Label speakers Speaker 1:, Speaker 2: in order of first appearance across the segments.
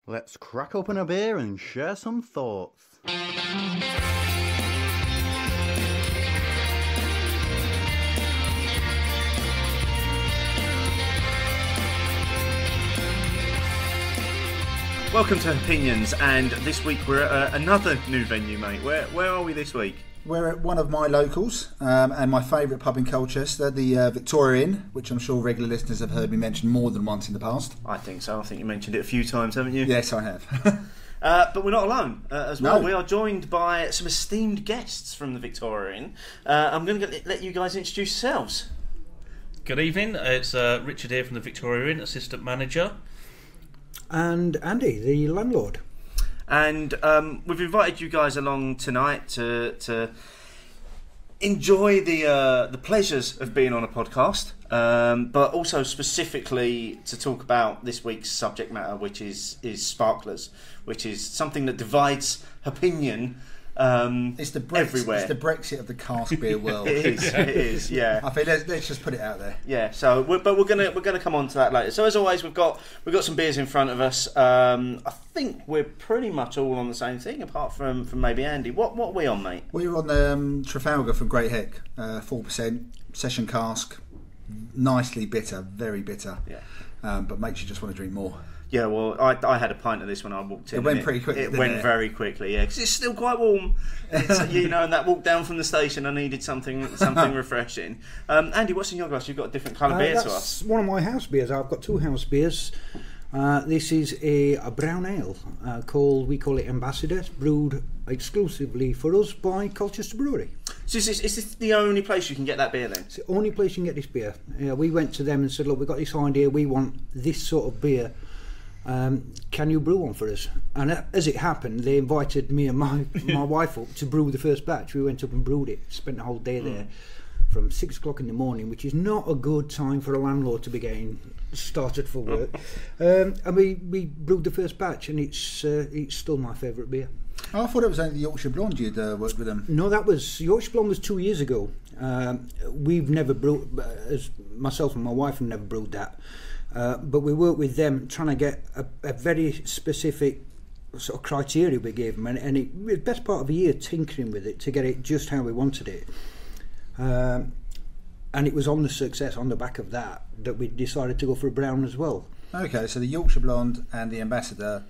Speaker 1: Let's crack open a beer and share some thoughts.
Speaker 2: Welcome to Hopinions, and this week we're at another new venue, mate. Where are we this week?
Speaker 3: We're at one of my locals and my favourite pub in Colchester, the Victoria Inn, which I'm sure regular listeners have heard me mention more than once in the past.
Speaker 2: I think so. I think you mentioned it a few times, haven't you?
Speaker 3: Yes, I have.
Speaker 2: But we're not alone as well.
Speaker 3: No.
Speaker 2: We are joined by some esteemed guests from the Victoria Inn. I'm going to let you guys introduce yourselves.
Speaker 4: Good evening. It's Richard here from the Victoria Inn, assistant manager.
Speaker 5: And Andy, the landlord.
Speaker 2: And we've invited you guys along tonight to enjoy the pleasures of being on a podcast, but also specifically to talk about this week's subject matter, which is sparklers, which is something that divides opinion.
Speaker 3: It's the Brexit,
Speaker 2: everywhere.
Speaker 3: It's the Brexit of the cask beer world.
Speaker 2: It is, yeah.
Speaker 3: I think let's just put it out there.
Speaker 2: Yeah. So, we're gonna come on to that later. So, as always, we've got some beers in front of us. I think we're pretty much all on the same thing, apart from maybe Andy. What are we on, mate?
Speaker 3: We're on the Trafalgar from Great Heck, 4% session cask, nicely bitter, very bitter.
Speaker 2: Yeah.
Speaker 3: But makes you just want to drink more.
Speaker 2: Yeah, well, I had a pint of this when I walked in.
Speaker 3: It went pretty quickly.
Speaker 2: It went very quickly, yeah, because it's still quite warm. It's, and that walk down from the station, I needed something refreshing. Andy, what's in your glass? You've got a different colour beer to us.
Speaker 5: That's one of my house beers. I've got two house beers. This is a brown ale we call it Ambassador. It's brewed exclusively for us by Colchester Brewery.
Speaker 2: So is this the only place you can get that beer then?
Speaker 5: It's the only place you can get this beer. We went to them and said, look, we've got this idea. We want this sort of beer. Can you brew one for us? And as it happened, they invited me and my wife up to brew the first batch. We went up and brewed it, spent the whole day there from 6 o'clock in the morning, which is not a good time for a landlord to be getting started for work. And we brewed the first batch, and it's still my favourite beer.
Speaker 3: Oh, I thought it was only the Yorkshire Blonde you'd worked with them.
Speaker 5: No, that was Yorkshire Blonde was 2 years ago. We've never brewed, as myself and my wife have never brewed that. But we worked with them trying to get a very specific sort of criteria we gave them, and it was the best part of a year tinkering with it to get it just how we wanted it. And it was on the success on the back of that we decided to go for a brown as well.
Speaker 3: Okay, so the Yorkshire Blonde and the Ambassador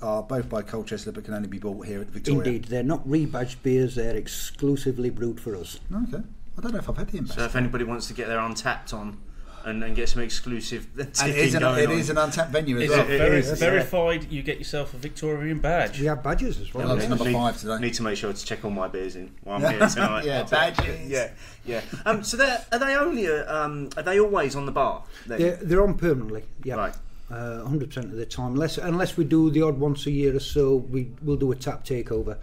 Speaker 3: are both by Colchester, but can only be bought here at the Victoria.
Speaker 5: Indeed, they're not rebadged beers; they're exclusively brewed for us.
Speaker 3: Okay, I don't know if I've had the Ambassador.
Speaker 2: So if anybody wants to get their Untapped on and get some exclusive
Speaker 3: and it is an untapped venue as well.
Speaker 4: Verified, you get yourself a Victorian badge.
Speaker 5: We have badges as well.
Speaker 3: That's number 5 today.
Speaker 2: Need to make sure to check all my beers in while I'm here tonight.
Speaker 3: Yeah, badges.
Speaker 2: Yeah. So are they always on the bar?
Speaker 5: They're on permanently. Yeah.
Speaker 2: Right.
Speaker 5: 100% of the time, unless we do the odd once a year or so, we'll do a tap takeover.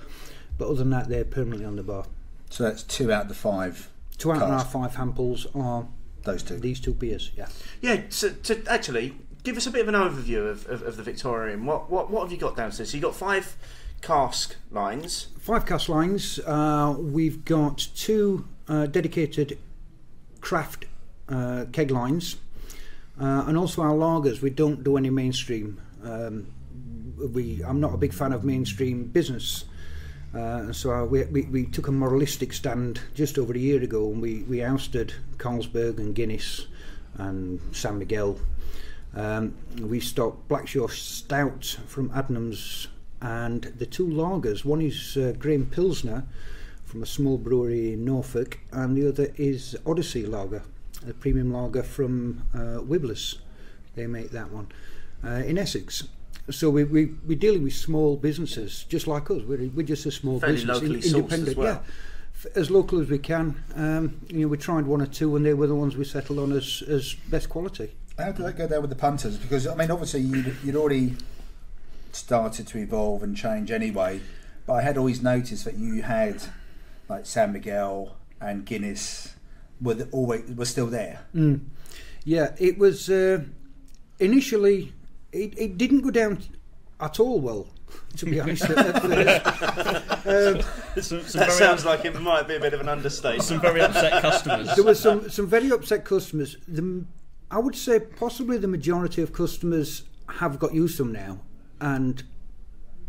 Speaker 5: But other than that, they're permanently on the bar.
Speaker 3: So that's 2 out of the 5.
Speaker 5: 2 out of our 5 hamples are these two beers. Yeah.
Speaker 2: Yeah. So to actually give us a bit of an overview of the Victorian. What have you got downstairs? So you got 5 cask lines.
Speaker 5: 5 cask lines. We've got 2 dedicated craft keg lines. And also our lagers, we don't do any mainstream. I'm not a big fan of mainstream business. So we took a moralistic stand just over a year ago, and we ousted Carlsberg and Guinness and San Miguel. We stocked Blackshaw Stout from Adnams, and the 2 lagers. One is Graham Pilsner from a small brewery in Norfolk, and the other is Odyssey Lager, a premium lager from Wibblers. They make that one in Essex. So we're dealing with small businesses just like us. We're just a small
Speaker 2: fairly
Speaker 5: business,
Speaker 2: locally
Speaker 5: independent.
Speaker 2: sourced as well.
Speaker 5: Yeah, as local as we can. We tried 1 or 2, and they were the ones we settled on as best quality.
Speaker 3: How did that go there with the punters? Because I mean, obviously you'd already started to evolve and change anyway. But I had always noticed that you had like San Miguel and Guinness were still there.
Speaker 5: Yeah, it was initially. It didn't go down at all well, to be honest.
Speaker 2: That sounds like it might be a bit of an understatement.
Speaker 4: Some very upset customers.
Speaker 5: There were some very upset customers. I would say possibly the majority of customers have got used to them now. and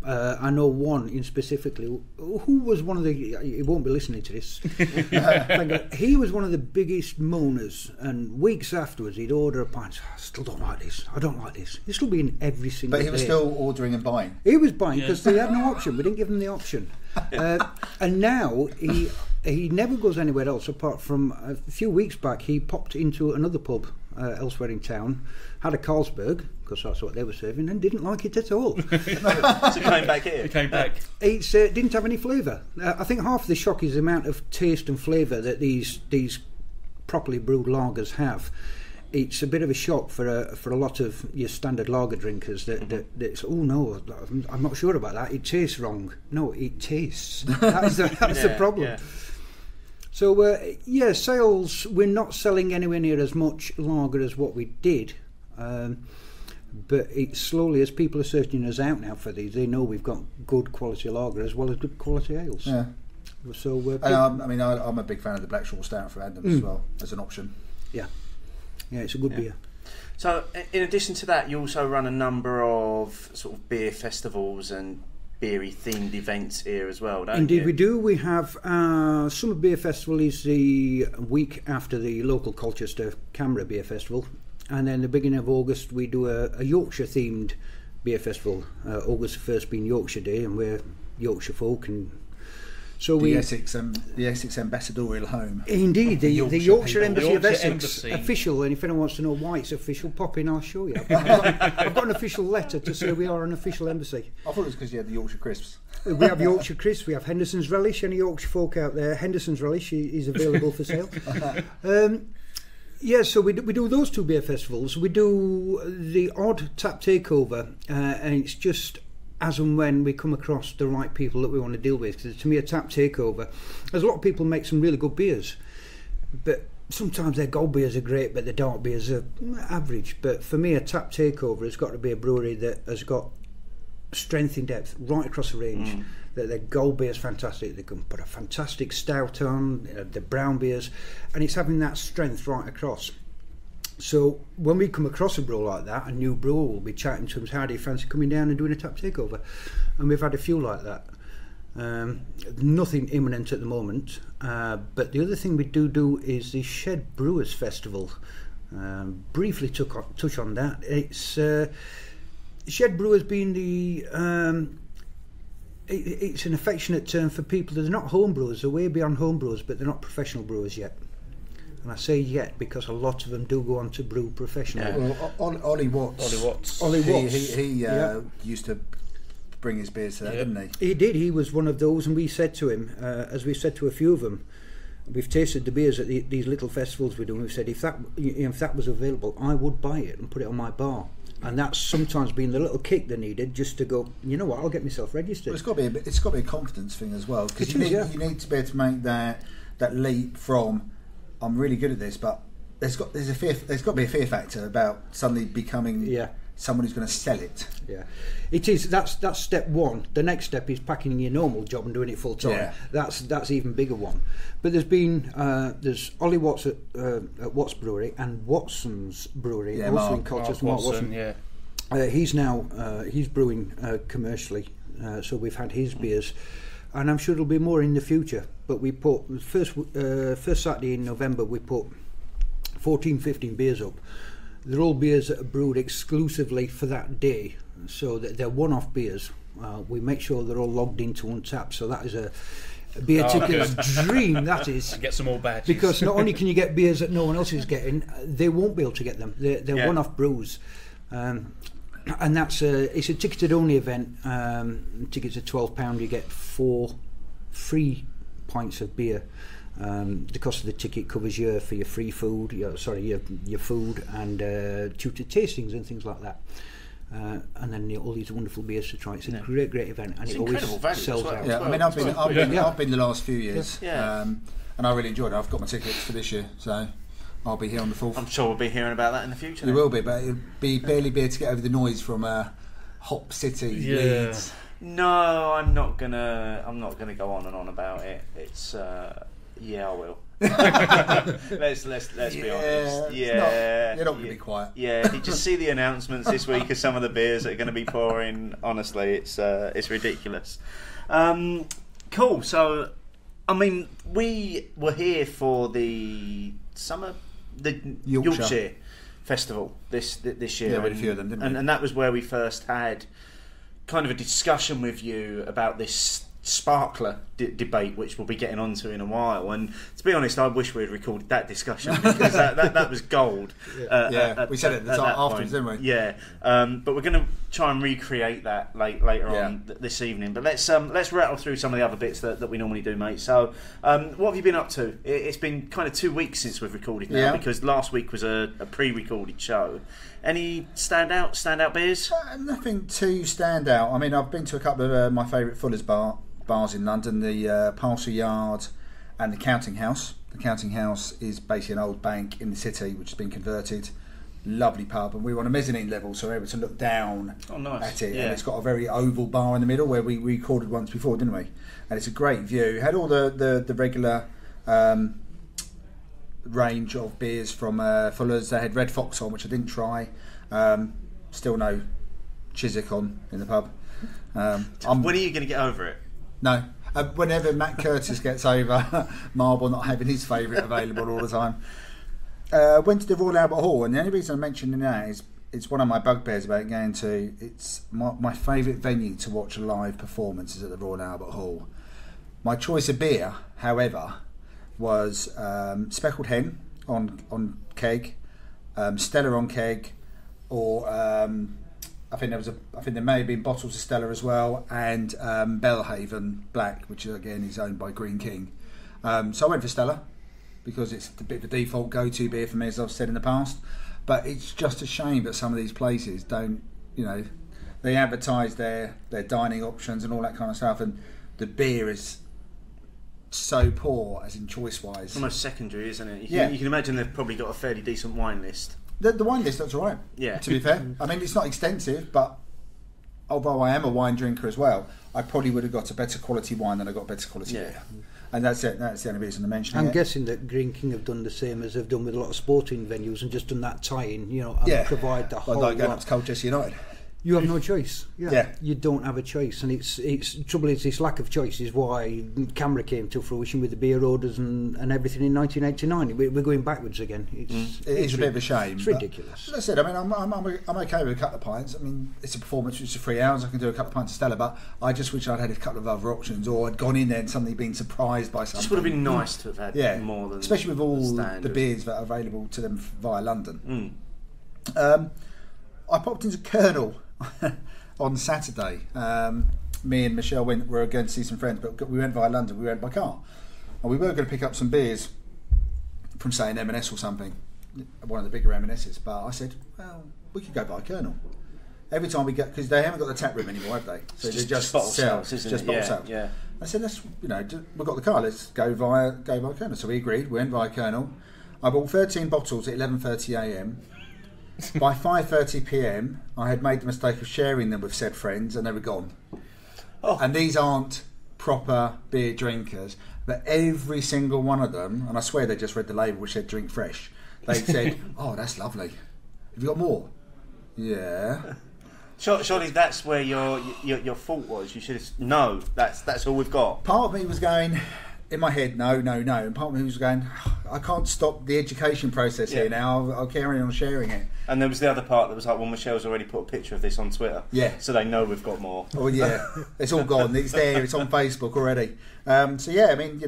Speaker 5: I know one in specifically who was one of the. He won't be listening to this. Thank God. He was one of the biggest moaners, and weeks afterwards he'd order a pint. I still don't like this. I don't like this. He'd still be in every single.
Speaker 3: But he was
Speaker 5: day.
Speaker 3: still ordering and buying.
Speaker 5: He was buying because they had no option. We didn't give him the option, and now he never goes anywhere else apart from a few weeks back. He popped into another pub elsewhere in town, had a Carlsberg because that's what they were serving, and didn't like it at all.
Speaker 2: So he came back here.
Speaker 4: He came back.
Speaker 5: It didn't have any flavour. I think half the shock is the amount of taste and flavour that these properly brewed lagers have. It's a bit of a shock for a lot of your standard lager drinkers that's, oh no, I'm not sure about that. It tastes wrong. No, it tastes. That's the problem. Yeah. So sales. We're not selling anywhere near as much lager as what we did. But it's slowly, as people are searching us out now for these, they know we've got good quality lager as well as good quality ales.
Speaker 3: Yeah.
Speaker 5: So
Speaker 3: I'm a big fan of the Black Shore Stout for Adams as well as an option.
Speaker 5: Yeah, it's a good beer.
Speaker 2: So, in addition to that, you also run a number of sort of beer festivals and beery themed events here as well, don't you?
Speaker 5: Indeed, we do. We have Summer Beer Festival is the week after the local Colchester Canberra Beer Festival. And then the beginning of August we do a Yorkshire themed beer festival. August 1st being Yorkshire Day, and we're Yorkshire folk, and so
Speaker 3: the Essex Ambassadorial Home.
Speaker 5: Indeed, the Yorkshire Embassy of Essex
Speaker 4: Embassy.
Speaker 5: Official. And if anyone wants to know why it's official, pop in, I'll show you. I've got an official letter to say we are an official embassy.
Speaker 3: I thought it was because you had the Yorkshire crisps.
Speaker 5: We have Yorkshire crisps. We have Henderson's Relish. Any Yorkshire folk out there, Henderson's Relish is available for sale. So we do those two beer festivals. We do the odd tap takeover, and it's just as and when we come across the right people that we want to deal with. Because to me, a tap takeover, there's a lot of people make some really good beers, but sometimes their gold beers are great, but the dark beers are average. But for me, a tap takeover has got to be a brewery that has got strength in depth right across the range. That their gold beer is fantastic. They can put a fantastic stout on, the brown beers, and it's having that strength right across. So when we come across a brewer like that, a new brewer will be chatting to them, how do you fancy coming down and doing a tap takeover? And we've had a few like that. Nothing imminent at the moment, but the other thing we do is the Shed Brewers Festival. Briefly touch on that. It's Shed Brewers being the it's an affectionate term for people that are not home brewers. They're way beyond home brewers, but they're not professional brewers yet. And I say yet because a lot of them do go on to brew professionally.
Speaker 3: Yeah. Well, Ollie Watts. He used to bring his beers to that, didn't he?
Speaker 5: He did. He was one of those, and we said to him, as we said to a few of them, we've tasted the beers at these little festivals we do, and we've said if that was available, I would buy it and put it on my bar. And that's sometimes been the little kick they needed just to go, you know what, I'll get myself registered.
Speaker 3: Well, it's got to be a confidence thing as well, because you need to be able to make that leap from I'm really good at this, but there's got to be a fear factor about suddenly becoming someone who's going to sell it.
Speaker 5: Yeah, it is. That's step one. The next step is packing your normal job and doing it full time. Yeah. That's even bigger one. But there's Ollie Watts at Watts Brewery and Watson's Brewery, also in Colchester. Mark Watson. Yeah. He's brewing commercially, so we've had his beers, and I'm sure there'll be more in the future. But we put first Saturday in November we put 14-15 beers up. They're all beers that are brewed exclusively for that day, so that they're one-off beers. We make sure they're all logged into Untapped, so that is a beer ticker's dream, that is.
Speaker 4: And get some more badges.
Speaker 5: Because not only can you get beers that no one else is getting, they won't be able to get them. They're one-off brews. And it's a ticketed only event. Tickets are £12. You get 4 free pints of beer. The cost of the ticket covers you for your free food, your food and tutored tastings and things like that. And then all these wonderful beers to try. It's a great event, and it always sells out.
Speaker 3: Yeah, I mean, I've been the last few years, and I really enjoyed it. I've got my tickets for this year, so I'll be here on the 4th.
Speaker 2: I'm sure we'll be hearing about that in the future.
Speaker 3: There will be, but it'll barely be able to get over the noise from Hop City, Leeds.
Speaker 2: No, I'm not gonna go on and on about it. It's Yeah, I will. let's be honest. Yeah,
Speaker 3: you're not going to be quiet.
Speaker 2: Yeah, did you see the announcements this week of some of the beers that are going to be pouring? Honestly, it's ridiculous. Cool. So, I mean, we were here for the Yorkshire Festival this year.
Speaker 3: Yeah, we had a few of them, didn't we?
Speaker 2: And that was where we first had kind of a discussion with you about this sparkler debate, which we'll be getting onto in a while. And to be honest, I wish we had recorded that discussion because that was gold.
Speaker 3: We said it at the time afterwards, didn't we?
Speaker 2: Yeah, but we're going to try and recreate that later on this evening. But let's rattle through some of the other bits that we normally do, mate. So, what have you been up to? It's been kind of 2 weeks since we've recorded now because last week was a pre-recorded show. Any standout beers?
Speaker 3: Nothing too stand out. I mean, I've been to a couple of my favourite Fuller's bars in London, the Parcel Yard and the Counting House. The Counting House is basically an old bank in the city which has been converted. Lovely pub, and we were on a mezzanine level, so we were able to look down at it. Yeah. And it's got a very oval bar in the middle where we recorded once before, didn't we? And it's a great view. It had all the regular range of beers from Fuller's. They had Red Fox on, which I didn't try. Still no Chiswick on in the pub.
Speaker 2: When are you going to get over it?
Speaker 3: No. Whenever Matt Curtis gets over Marble not having his favourite available all the time. Went to the Royal Albert Hall, and the only reason I'm mentioning that is it's one of my bugbears about going to. It's my favourite venue to watch a live performance is at the Royal Albert Hall. My choice of beer, however, was Speckled Hen on keg, Stella on keg, or I think there may have been bottles of Stella as well, and Bellhaven Black, which again is owned by Green King. So I went for Stella because it's a bit of a default go-to beer for me, as I've said in the past. But it's just a shame that some of these places don't, they advertise their dining options and all that kind of stuff, and the beer is so poor, as in choice-wise.
Speaker 2: Almost secondary, isn't it? You can imagine they've probably got a fairly decent wine list.
Speaker 3: The wine list looks all right.
Speaker 2: Yeah.
Speaker 3: To be fair, I mean it's not extensive, but although I am a wine drinker as well, I probably would have got a better quality wine than I got better quality beer. And that's it. That's the only reason I mention it.
Speaker 5: I'm guessing that Green King have done the same as they've done with a lot of sporting venues and just done that tie-in, and provide the whole.
Speaker 3: Like going up to Colchester United.
Speaker 5: You have no choice.
Speaker 3: Yeah.
Speaker 5: You don't have a choice, and it's trouble is this lack of choice is why Camera came to fruition with the beer orders and everything in 1989. We're going backwards again.
Speaker 3: It's a bit of a shame.
Speaker 5: It's ridiculous.
Speaker 3: As I said, I mean, I'm okay with a couple of pints. I mean, it's a performance which is 3 hours. I can do a couple of pints of Stella, but I just wish I'd had a couple of other options, or I'd gone in there and suddenly been surprised by something.
Speaker 2: Just would have been nice to have had more than,
Speaker 3: especially with all the beers that are available to them via London. I popped into Colonel on Saturday. Me and Michelle were going to see some friends, but we went via London. We went by car, and we were going to pick up some beers from, say, an M&S or something, one of the bigger M&S's. But I said, well, we could go by Colonel. Every time we get, because they haven't got the tap room anymore, have they? So they just
Speaker 2: bottle
Speaker 3: sell,
Speaker 2: sales,
Speaker 3: just bottle sales.
Speaker 2: Yeah.
Speaker 3: I said, we've got the car. Let's go via Colonel. So we agreed. We went via Colonel. I bought 13 bottles at 11:30 a.m. By 5:30 p.m, I had made the mistake of sharing them with said friends, and they were gone.
Speaker 2: Oh.
Speaker 3: And these aren't proper beer drinkers, but every single one of them, and I swear they just read the label which said "drink fresh." They said, "Oh, that's lovely. Have you got more?" Yeah.
Speaker 2: Surely that's where your fault was. You should have. No, that's all we've got.
Speaker 3: Part of me was going in my head, no, and part of me was going, I can't stop the education process here now. I'll carry on sharing it.
Speaker 2: And there was the other part that was like, well, Michelle's already put a picture of this on Twitter.
Speaker 3: Yeah.
Speaker 2: So they know we've got more.
Speaker 3: Oh yeah, it's all gone. It's there. It's on Facebook already. So yeah, I mean,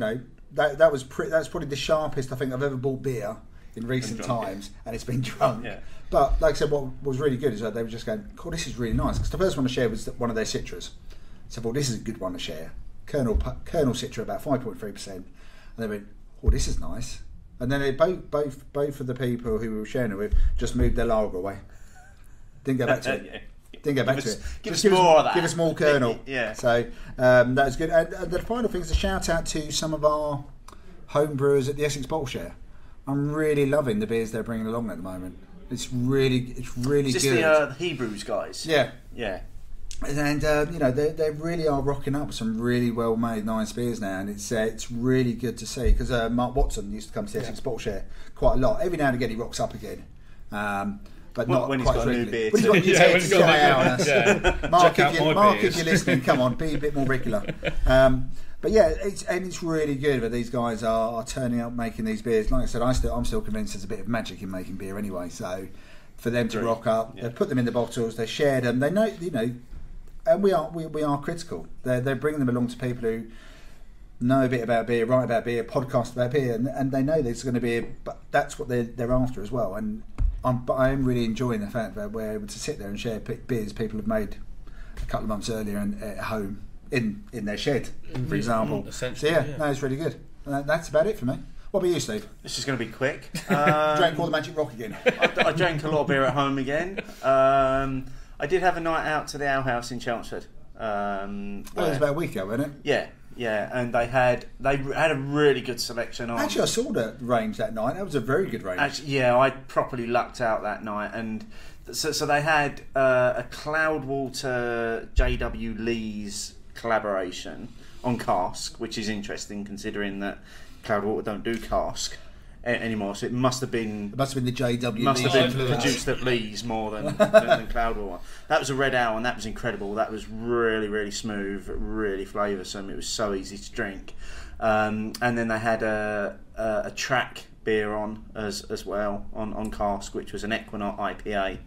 Speaker 3: that's probably the sharpest I think I've ever bought beer in recent times, and it's been drunk.
Speaker 2: Yeah.
Speaker 3: But like I said, what was really good is that they were just going, "Cool, this is really nice." Because the first one I shared was one of their Citras. So, well, this is a good one to share. Colonel Citra about 5.3%, and they went, "Oh, this is nice." And then they both of the people who we were sharing it with just moved their lager away. Didn't go back to it. Didn't go back to it.
Speaker 2: Give us more of that.
Speaker 3: Give us more Colonel.
Speaker 2: Yeah.
Speaker 3: So that was good. And the final thing is a shout out to some of our home brewers at the Essex Bottle Share. I'm really loving the beers they're bringing along at the moment. It's really
Speaker 2: Is
Speaker 3: good.
Speaker 2: this the Hebrews guys?
Speaker 3: Yeah.
Speaker 2: Yeah.
Speaker 3: And they really are rocking up with some really well made nice beers now, and it's really good to see, because Mark Watson used to come to the Essex Bottle Share quite a lot. Every now and again he rocks up again, but not
Speaker 2: when he's
Speaker 3: quite
Speaker 2: got a new
Speaker 3: regularly.
Speaker 2: beer
Speaker 3: When he's got a new
Speaker 4: Yeah,
Speaker 3: beer
Speaker 4: when
Speaker 3: to
Speaker 4: he's got a
Speaker 3: try
Speaker 4: new
Speaker 3: out on
Speaker 4: beer.
Speaker 3: us. Mark,
Speaker 4: Check out my
Speaker 3: if
Speaker 4: beers.
Speaker 3: you're listening, come on, be a bit more regular. But yeah, it's really good that these guys are turning up making these beers. Like I said, I'm still convinced there's a bit of magic in making beer anyway. So for them to rock up, they put them in the bottles, they share them, they know, and we are critical. They're bringing them along to people who know a bit about beer, write about beer, podcast about beer, and they know there's going to be. But that's what they're after as well. And I'm really enjoying the fact that we're able to sit there and share beers people have made a couple of months earlier and at home in their shed, for example. So no, it's really good. That's about it for me. What about you, Steve?
Speaker 2: This is going to be quick.
Speaker 3: Drank all the Magic Rock again.
Speaker 2: I drank a lot of beer at home again. I did have a night out to the Ale House in Chelmsford.
Speaker 3: It was about a week ago, wasn't it?
Speaker 2: Yeah, and they had a really good selection on.
Speaker 3: Actually, I saw the range that night. That was a very good range.
Speaker 2: Actually, I properly lucked out that night, and so they had a Cloudwater JW Lee's collaboration on Cask, which is interesting considering that Cloudwater don't do Cask anymore. So it must have been
Speaker 3: the JW.
Speaker 2: Must have been produced at Lee's more than Cloudwater. That was a red ale, and that was incredible. That was really, really smooth, really flavoursome. It was so easy to drink. And then they had a track beer on as well on Cask, which was an Equinox IPA.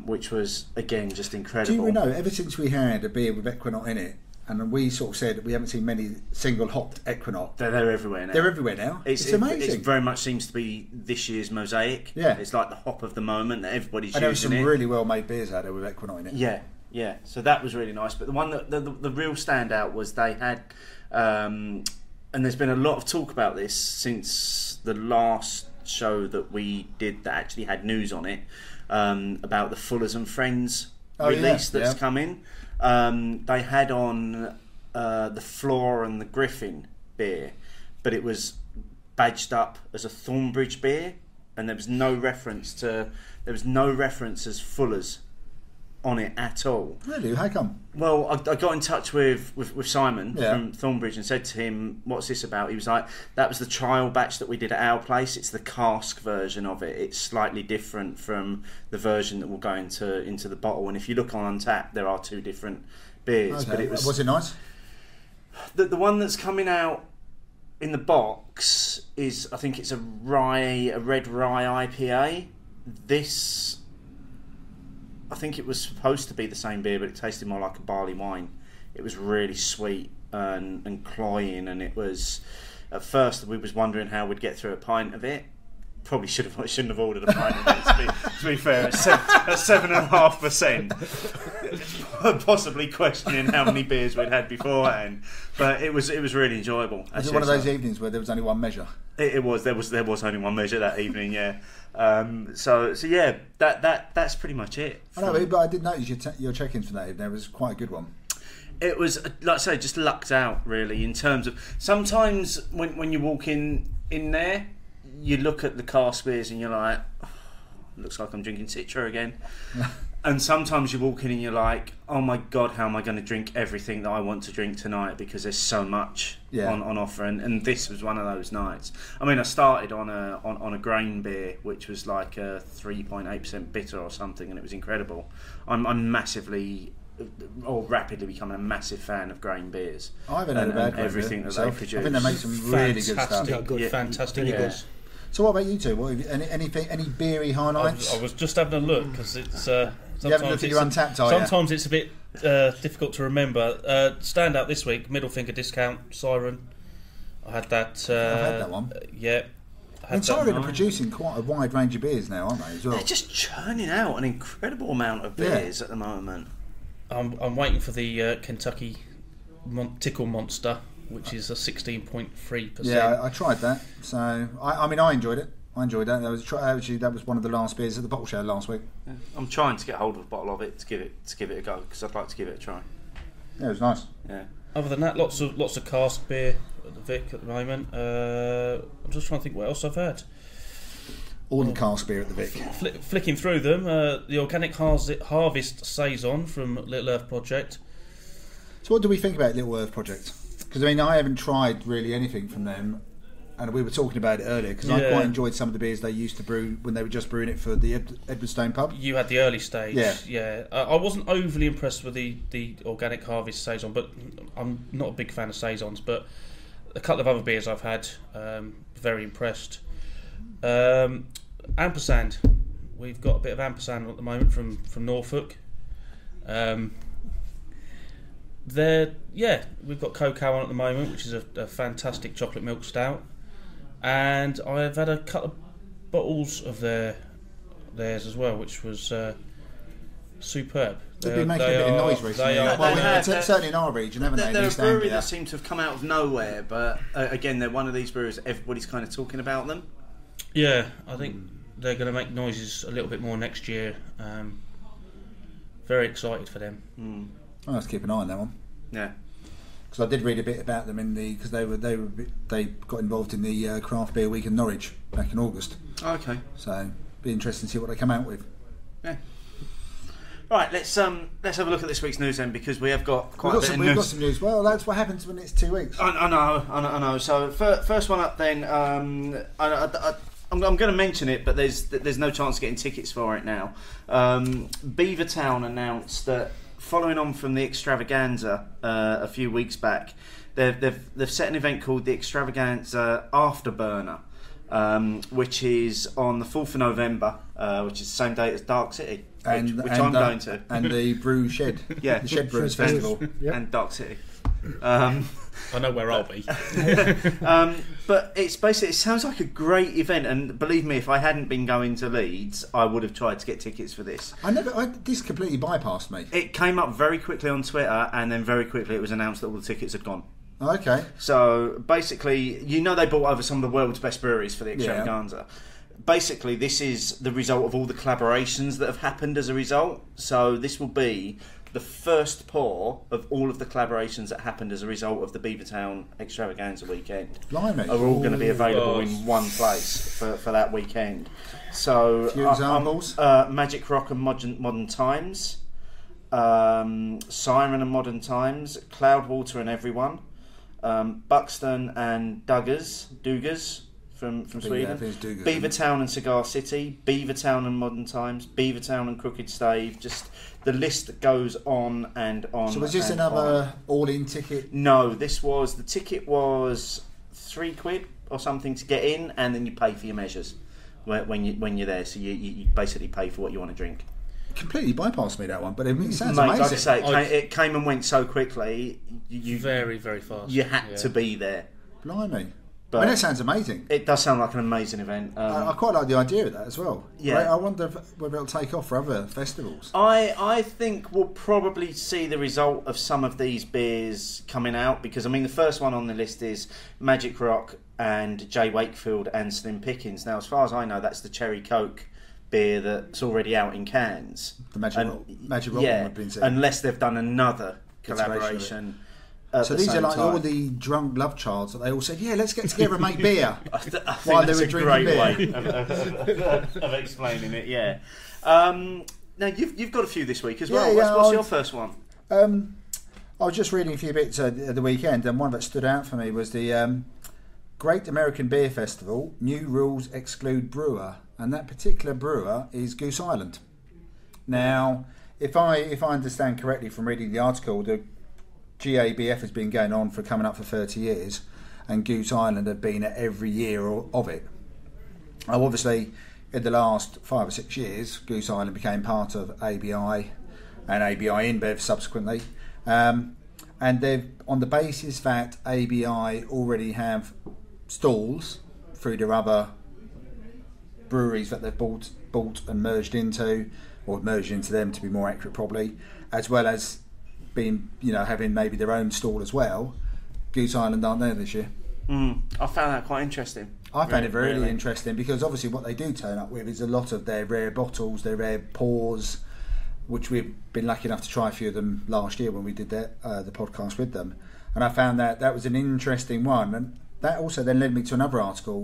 Speaker 2: Which was again just incredible.
Speaker 3: Do you know? Ever since we had a beer with Equinox in it, and we sort of said that we haven't seen many single hopped Equinox.
Speaker 2: They're everywhere now.
Speaker 3: They're everywhere now. It's amazing.
Speaker 2: It very much seems to be this year's mosaic.
Speaker 3: Yeah,
Speaker 2: it's like the hop of the moment that everybody's using.
Speaker 3: And there were some really well made beers out there with Equinox in it.
Speaker 2: Yeah. So that was really nice. But the one that the real standout was they had, and there's been a lot of talk about this since the last show that we did that actually had news on it. About the Fullers and Friends release that's come in. They had on the Floor and the Griffin beer, but it was badged up as a Thornbridge beer, and there was no reference as Fullers on it at all.
Speaker 3: Really? How come?
Speaker 2: Well, I got in touch with Simon from Thornbridge and said to him, "What's this about?" He was like, "That was the trial batch that we did at our place. It's the Cask version of it. It's slightly different from the version that will go into the bottle. And if you look on Untappd, there are two different beers.
Speaker 3: Okay.
Speaker 2: But it was
Speaker 3: it nice?
Speaker 2: The one that's coming out in the box is, I think it's a red rye IPA. This, I think it was supposed to be the same beer, but it tasted more like a barley wine. It was really sweet and cloying, and it was, at first we was wondering how we'd get through a pint of it. Probably shouldn't have ordered a pint of it, to be fair. At 7.5%. Possibly questioning how many beers we'd had beforehand. But it was really enjoyable.
Speaker 3: Was it one of those evenings where there was only one measure?
Speaker 2: It was. There was only one measure that evening, yeah. So yeah, that's pretty much it.
Speaker 3: I know, but I did notice your check-ins for that evening. It was quite a good one.
Speaker 2: It was, like I say, just lucked out really, in terms of, sometimes when you walk in there, you look at the Cask beers and you're like, oh, looks like I'm drinking Citra again. And sometimes you walk in and you're like, oh my God, how am I going to drink everything that I want to drink tonight, because there's so much on offer. And this was one of those nights. I mean, I started on a grain beer, which was like a 3.8% bitter or something, and it was incredible. I'm massively, or rapidly becoming a massive fan of grain beers.
Speaker 3: I haven't had a bad grain
Speaker 2: everything
Speaker 3: beer
Speaker 2: that they produce.
Speaker 3: I think they make some really good stuff.
Speaker 4: Fantastic.
Speaker 2: Yeah.
Speaker 3: So what about you two? Any beery highlights?
Speaker 4: I was just having a look, because it's
Speaker 3: you haven't looked at your Untappd,
Speaker 4: sometimes it's a bit difficult to remember. Standout this week, Middle Finger Discount Siren. I had that.
Speaker 3: I've had that one.
Speaker 4: Yeah.
Speaker 3: And Siren are producing quite a wide range of beers now, aren't they, as well?
Speaker 2: They're just churning out an incredible amount of beers at the moment.
Speaker 4: I'm waiting for the Kentucky Tickle Monster, which is a 16.3%.
Speaker 3: Yeah, I tried that. So I mean, I enjoyed it. I enjoyed that. That was one of the last beers at the bottle show last week.
Speaker 2: Yeah. I'm trying to get hold of a bottle of it to give it a go, because I'd like to give it a try.
Speaker 3: Yeah, it was nice.
Speaker 2: Yeah.
Speaker 4: Other than that, lots of Cask beer at the Vic at the moment. I'm just trying to think what else I've had.
Speaker 3: All the cask beer at the Vic.
Speaker 4: Flicking through them, the Organic Harvest Saison from Little Earth Project.
Speaker 3: So what do we think about Little Earth Project? Because I mean, I haven't tried really anything from them, and we were talking about it earlier because I quite enjoyed some of the beers they used to brew when they were just brewing it for the Edwardstone pub.
Speaker 4: You had the early stage.
Speaker 3: Yeah.
Speaker 4: I wasn't overly impressed with the Organic Harvest Saison, but I'm not a big fan of Saisons, but a couple of other beers I've had, very impressed. Ampersand. We've got a bit of ampersand at the moment from Norfolk. We've got Cocoa on at the moment, which is a fantastic chocolate milk stout, and I've had a couple of bottles of theirs as well, which was superb.
Speaker 3: They've been making a bit of noise recently. Certainly in our region, haven't they?
Speaker 2: They're a brewery that seems to have come out of nowhere, but again, they're one of these breweries that everybody's kind of talking about them.
Speaker 4: Yeah, I think they're going to make noises a little bit more next year. Very excited for them.
Speaker 3: I'll have to keep an eye on that one.
Speaker 2: Yeah,
Speaker 3: because I did read a bit about them because they got involved in the craft beer week in Norwich back in August.
Speaker 2: Okay.
Speaker 3: So be interesting to see what they come out with.
Speaker 2: Yeah. Right, let's have a look at this week's news then, because we have got quite a bit of news.
Speaker 3: We've got some news. Well, that's what happens when it's 2 weeks.
Speaker 2: I know. So first one up then. I'm going to mention it, but there's no chance of getting tickets for it now. Beavertown announced that following on from the Extravaganza a few weeks back, they've set an event called the Extravaganza Afterburner, which is on the 4th of November, which is the same date as Dark City, which I'm going to.
Speaker 3: And the Brew Shed.
Speaker 2: Yeah,
Speaker 3: the Shed Brewers Festival.
Speaker 2: And Dark City.
Speaker 4: I know where I'll be.
Speaker 2: But it's basically, it sounds like a great event, and believe me, if I hadn't been going to Leeds, I would have tried to get tickets for this.
Speaker 3: This completely bypassed me.
Speaker 2: It came up very quickly on Twitter, and then very quickly it was announced that all the tickets had gone.
Speaker 3: Okay.
Speaker 2: So basically, they brought over some of the world's best breweries for the Extravaganza. Basically, this is the result of all the collaborations that have happened as a result. So this will be the first pour of all of the collaborations that happened as a result of the Beavertown Extravaganza weekend.
Speaker 3: Blimey.
Speaker 2: Are all going to be available in one place for that weekend. So,
Speaker 3: few examples.
Speaker 2: Magic Rock and Modern Times, Siren and Modern Times, Cloudwater and Everyone, Buxton and Duggars from Sweden, Beavertown and Cigar City, Beavertown and Modern Times, Beavertown and Crooked Stave. Just the list goes on and on.
Speaker 3: So was this another all-in ticket?
Speaker 2: No, the ticket was £3 or something to get in, and then you pay for your measures when you're there. So you basically pay for what you want to drink.
Speaker 3: Completely bypassed me, that one, but it sounds
Speaker 2: Mate,
Speaker 3: amazing.
Speaker 2: like I say, it came and went so quickly. You
Speaker 4: very, very fast.
Speaker 2: You had to be there.
Speaker 3: Blimey.
Speaker 2: But
Speaker 3: that sounds amazing.
Speaker 2: It does sound like an amazing event.
Speaker 3: I quite like the idea of that as well.
Speaker 2: Yeah.
Speaker 3: I wonder whether it'll take off for other festivals.
Speaker 2: I think we'll probably see the result of some of these beers coming out, because the first one on the list is Magic Rock and J. Wakefield and Slim Pickens. Now, as far as I know, that's the Cherry Coke beer that's already out in cans.
Speaker 3: The Magic Rock one would be insane.
Speaker 2: Unless they've done another collaboration.
Speaker 3: So these are like all the drunk love childs that they all said, yeah, let's get together and make beer. While they were drinking beer.
Speaker 2: Of explaining it, yeah. Now, you've got a few this week as well.
Speaker 3: Yeah,
Speaker 2: what's your first one?
Speaker 3: I was just reading a few bits at the weekend, and one that stood out for me was the Great American Beer Festival, New Rules Exclude Brewer. And that particular brewer is Goose Island. Now, if I understand correctly from reading the article, the GABF has been going on for coming up for 30 years, and Goose Island have been at every year of it. Obviously, in the last 5 or 6 years, Goose Island became part of ABI and ABI InBev subsequently, and they've, on the basis that ABI already have stalls through their other breweries that they've bought and merged into, or merged into them to be more accurate probably, as well as being, having maybe their own stall as well. Goose Island aren't there this year.
Speaker 2: I found that quite interesting.
Speaker 3: I found it really interesting, because obviously what they do turn up with is a lot of their rare bottles, their rare pours, which we've been lucky enough to try a few of them last year when we did the podcast with them. And I found that was an interesting one. And that also then led me to another article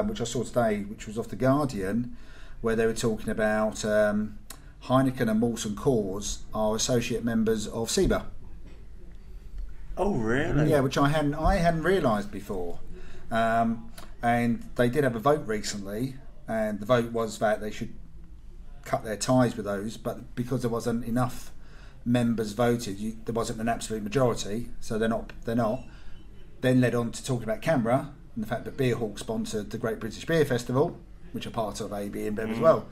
Speaker 3: which I saw today, which was off the Guardian, where they were talking about Heineken and Molson Coors are associate members of SIBA.
Speaker 2: Oh, really?
Speaker 3: Yeah, which I hadn't realised before. And they did have a vote recently, and the vote was that they should cut their ties with those, but because there wasn't enough members voted, there wasn't an absolute majority, so they're not. Then led on to talking about CAMRA and the fact that Beerhawk sponsored the Great British Beer Festival, which are part of AB InBev as well.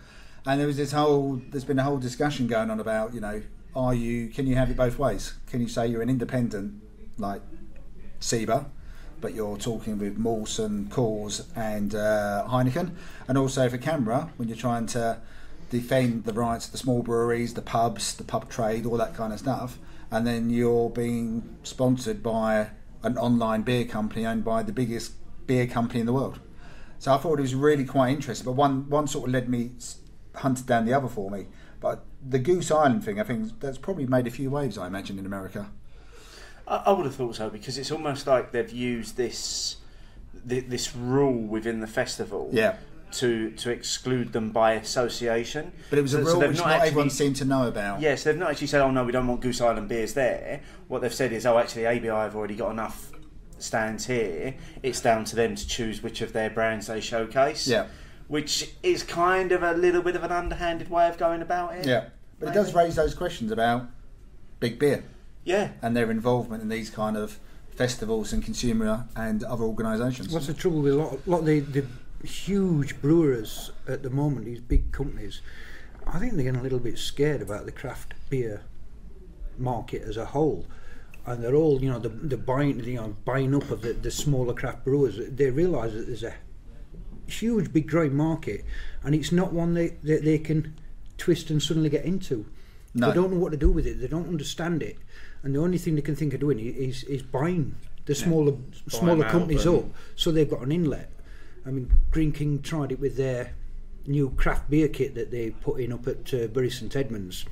Speaker 3: And there's been a whole discussion going on about, can you have it both ways? Can you say you're an independent like SIBA, but you're talking with Molson, Coors and Heineken, and also for CAMRA, when you're trying to defend the rights of the small breweries, the pubs, the pub trade, all that kind of stuff, and then you're being sponsored by an online beer company owned by the biggest beer company in the world. So I thought it was really quite interesting, but one sort of led me, hunted down the other for me. But the Goose Island thing, I think that's probably made a few waves, I imagine, in America.
Speaker 2: I would have thought so, because it's almost like they've used this rule within the festival to exclude them by association.
Speaker 3: But it was a rule which not everyone seemed to know about.
Speaker 2: Yes, they've not actually said, oh no, we don't want Goose Island beers there. What they've said is, oh, actually ABI have already got enough stands here. It's down to them to choose which of their brands they showcase. Yeah. Which is kind of a little bit of an underhanded way of going about it. Yeah.
Speaker 3: But maybe. It does raise those questions about big beer.
Speaker 2: Yeah.
Speaker 3: And their involvement in these kind of festivals and consumer and other organisations.
Speaker 5: What's the trouble with a lot of the huge brewers at the moment, these big companies? I think they're getting a little bit scared about the craft beer market as a whole. And they're all, they're buying up of the smaller craft brewers. They realise that there's a huge, big growing market, and it's not one they can twist and suddenly get into. No. They don't know what to do with it. They don't understand it, and the only thing they can think of doing is buying the smaller companies up, so they've got an inlet. I mean, Green King tried it with their new craft beer kit that they put in up at Bury St Edmunds,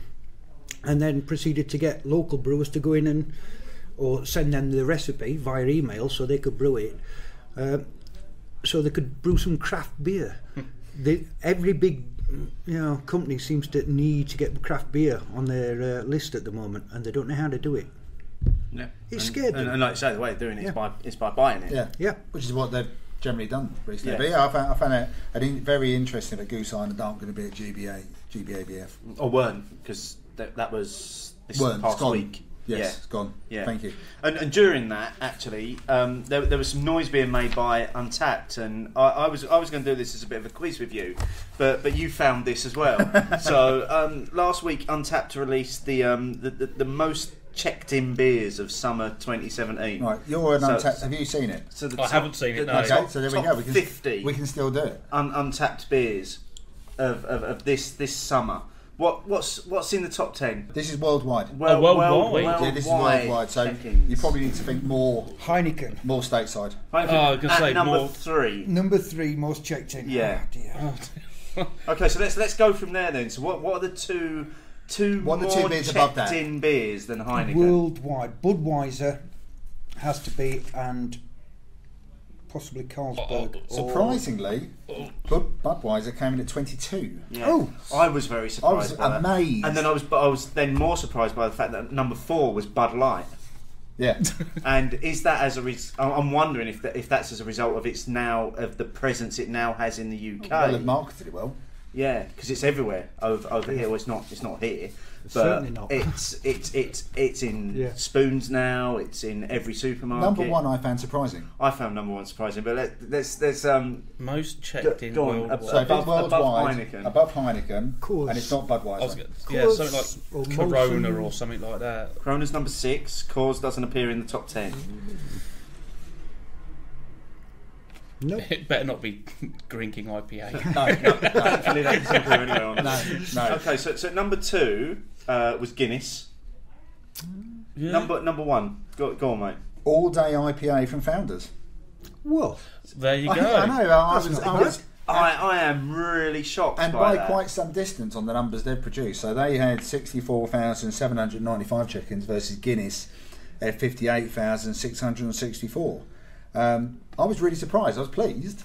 Speaker 5: and then proceeded to get local brewers to go in or send them the recipe via email so they could brew it, so they could brew some craft beer. Every big company seems to need to get craft beer on their list at the moment, and they don't know how to do it.
Speaker 2: Yeah,
Speaker 5: it's scared.
Speaker 2: And like you say, the way of doing it is by buying it.
Speaker 3: Yeah, which is what they've generally done recently. Yeah. But I found it very interesting that Goose Island aren't going to be at GBABF.
Speaker 2: Or weren't, because that was this past week.
Speaker 3: Yes, it's gone. Yeah. Thank you.
Speaker 2: And during that, actually, there was some noise being made by Untapped, and I was going to do this as a bit of a quiz with you, but you found this as well. So last week, Untapped released the most checked-in beers of summer 2017.
Speaker 3: Right, you're an Untapped. Have you seen it?
Speaker 2: So
Speaker 4: I haven't seen it. No.
Speaker 3: Okay, so there we go.
Speaker 2: 50.
Speaker 3: We can still do it.
Speaker 2: Untapped beers of this summer. What's in the top 10?
Speaker 3: This is worldwide.
Speaker 4: Worldwide.
Speaker 3: Yeah, this is worldwide. So you probably need to think more
Speaker 5: Heineken,
Speaker 3: more stateside.
Speaker 4: I was going to say
Speaker 2: number 3.
Speaker 5: Number 3 most checked in.
Speaker 2: Yeah.
Speaker 5: Oh, dear.
Speaker 2: Okay, so let's go from there then. So what are the two more
Speaker 3: beers above that?
Speaker 2: checked-in beers than Heineken?
Speaker 5: Worldwide, Budweiser has to be, and possibly Carlsberg.
Speaker 3: Surprisingly, Budweiser came in at 22.
Speaker 2: Yeah. Oh, I was very surprised.
Speaker 3: I was amazed,
Speaker 2: that. And then I was then more surprised by the fact that number 4 was Bud Light.
Speaker 3: Yeah,
Speaker 2: and is that as I'm wondering if that's as a result of the presence it now has in the UK.
Speaker 3: Well, they've marketed it well.
Speaker 2: Yeah, because it's everywhere over here. Well, it's not here, but
Speaker 5: certainly not.
Speaker 2: It's in spoons now. It's in every supermarket.
Speaker 3: Number 1, I found surprising.
Speaker 2: I found number 1 surprising, but let's
Speaker 4: most checked in worldwide.
Speaker 3: So
Speaker 2: above Heineken,
Speaker 3: above Heineken,
Speaker 5: Course.
Speaker 3: And it's not Budweiser.
Speaker 4: Something like Corona or something like that.
Speaker 2: Corona's number 6. Coors doesn't appear in the top 10.
Speaker 5: Nope.
Speaker 4: It better not be Green King IPA.
Speaker 2: No. Hopefully that doesn't appear anywhere on it.
Speaker 3: No.
Speaker 2: Okay, so number 2 was Guinness.
Speaker 4: Yeah.
Speaker 2: Number 1. Go on, mate.
Speaker 3: All day IPA from Founders.
Speaker 5: Well,
Speaker 4: there you go.
Speaker 3: I know.
Speaker 2: I am really shocked
Speaker 3: by quite some distance on the numbers they've produced. So they had 64,795 check-ins versus Guinness at 58,664. I was really surprised. I was pleased.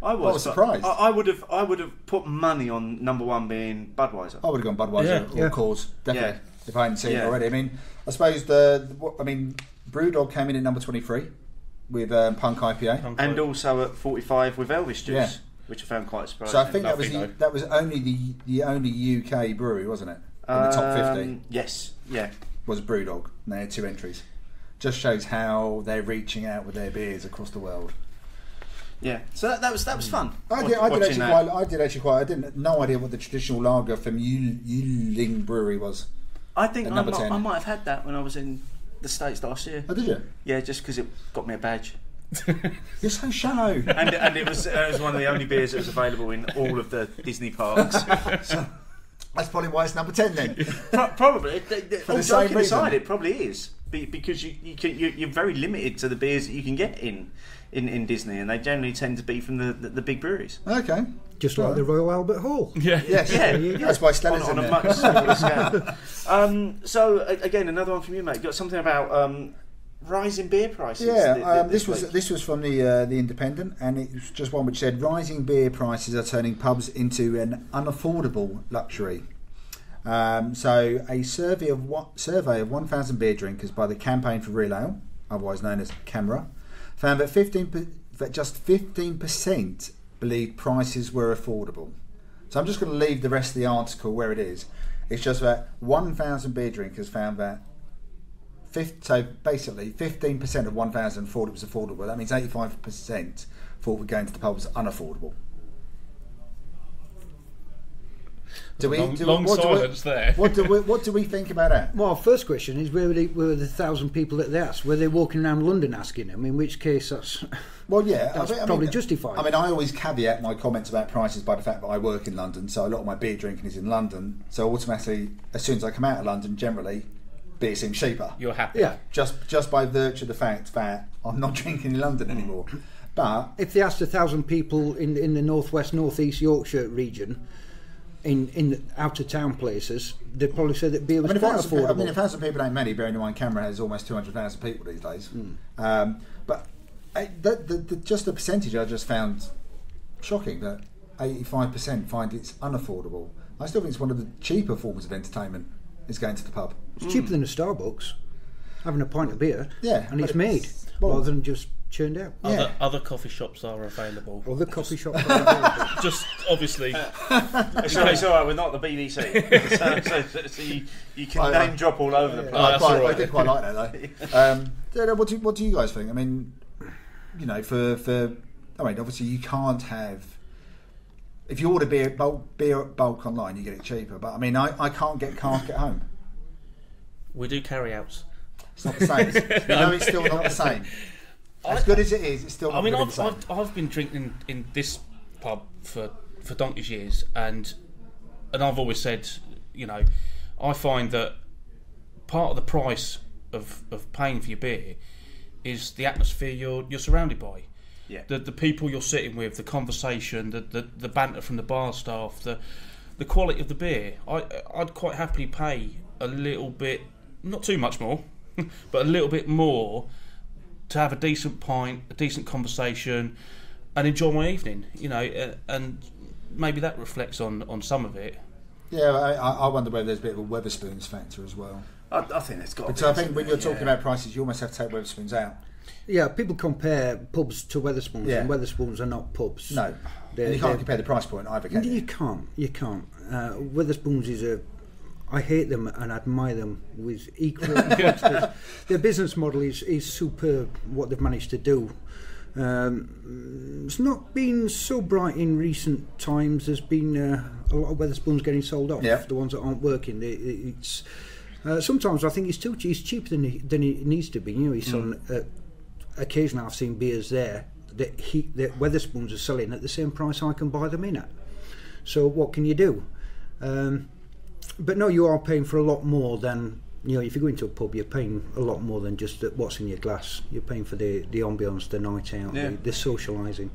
Speaker 2: I was
Speaker 3: surprised.
Speaker 2: I would have put money on number one being Budweiser.
Speaker 3: I would have gone Budweiser or Coors, definitely, if I hadn't seen it already. I mean, I suppose Brewdog came in at number 23 with Punk IPA.
Speaker 2: And also at 45 with Elvis Juice, which I found quite surprising.
Speaker 3: So I think that was only the only UK brewery, wasn't it? In the top 50.
Speaker 2: Yes, yeah.
Speaker 3: Was Brewdog, and they had 2 entries. Just shows how they're reaching out with their beers across the world.
Speaker 2: Yeah, so that was fun.
Speaker 3: I did actually quite. I didn't no idea what the traditional lager from Yuling Brewery was.
Speaker 2: I think I might have had that when I was in the States last year.
Speaker 3: Oh, did you?
Speaker 2: Yeah, just because it got me a badge.
Speaker 3: You're so shallow.
Speaker 2: And it was one of the only beers that was available in all of the Disney parks. So
Speaker 3: that's probably why it's number 10 then.
Speaker 2: Probably.
Speaker 3: For the same reason.
Speaker 2: It probably is because you're very limited to the beers that you can get in Disney, and they generally tend to be from the big breweries.
Speaker 3: Okay.
Speaker 5: Just like the Royal Albert Hall.
Speaker 3: Yeah. Yes. Yeah. That's why Stella's
Speaker 2: on a much smaller scale. So again, another one from you, mate. Got something about rising beer prices.
Speaker 3: Yeah. This was from the Independent, and it was just one which said rising beer prices are turning pubs into an unaffordable luxury. So a survey of 1,000 beer drinkers by the Campaign for Real Ale, otherwise known as CAMRA, found that just 15% believed prices were affordable. So I'm just going to leave the rest of the article where it is. It's just that 1,000 beer drinkers found that. So basically, 15% of 1,000 thought it was affordable. That means 85% thought going to the pub was unaffordable.
Speaker 4: Long silence there.
Speaker 3: What do we think about that?
Speaker 5: Well, first question is were the 1,000 people that they asked? Were they walking around London asking them? In which case, that's probably justified.
Speaker 3: I mean, I always caveat my comments about prices by the fact that I work in London, so a lot of my beer drinking is in London. So automatically, as soon as I come out of London, generally, beer seems cheaper.
Speaker 4: You're happy,
Speaker 3: just by virtue of the fact that I'm not drinking in London anymore. But
Speaker 5: if they asked 1,000 people in the northwest, northeast Yorkshire region, in out of town places, they'd probably say that beer was quite affordable.
Speaker 3: I mean, 1,000 people ain't many. Bearing in mind, Canberra has almost 200,000 people these days. But just the percentage I just found shocking. That 85% find it's unaffordable. I still think it's one of the cheaper forms of entertainment. Is going to the pub.
Speaker 5: It's cheaper than a Starbucks. Having a pint of beer.
Speaker 3: Yeah,
Speaker 5: and it's made rather than just churned out.
Speaker 4: Other coffee shops are available.
Speaker 5: Other coffee shops are available.
Speaker 4: Just obviously.
Speaker 2: It's all right. We're not the BBC, so you can name drop all over the place.
Speaker 3: I did quite like that though. What do you guys think? I mean, you know, obviously you can't have. If you order beer bulk online, you get it cheaper. But I mean, I can't get Cask at home.
Speaker 4: We do carry outs.
Speaker 3: It's not the same. It's still not the same. As good as it is, it's still not the same.
Speaker 4: I've been drinking in this pub for donkey's years, and I've always said, you know, I find that part of the price of paying for your beer is the atmosphere you're surrounded by.
Speaker 2: Yeah.
Speaker 4: The people you're sitting with, the conversation, the banter from the bar staff, the quality of the beer. I'd quite happily pay a little bit, not too much more, but a little bit more to have a decent pint, a decent conversation, and enjoy my evening. You know, and maybe that reflects on some of it.
Speaker 3: Yeah, I wonder whether there's a bit of a Wetherspoons factor as well.
Speaker 2: I think there's got.
Speaker 3: So I think when you're talking about prices, you almost have to take Wetherspoons out.
Speaker 5: Yeah, people compare pubs to Wetherspoons, and Wetherspoons are not pubs.
Speaker 3: No, and you can't compare the price point either, can you?
Speaker 5: You can't. Wetherspoons is I hate them and admire them with equal intensity. Their business model is superb, what they've managed to do. It's not been so bright in recent times. There's been a lot of Wetherspoons getting sold off, the ones that aren't working. It's sometimes I think it's cheaper than it needs to be. You know, he's on... occasionally I've seen beers there that Wetherspoons are selling at the same price I can buy them in at. So what can you do? But no, you are paying for a lot more than, you know, if you go into a pub, you're paying a lot more than just what's in your glass. You're paying for the ambience, the night out, the socialising.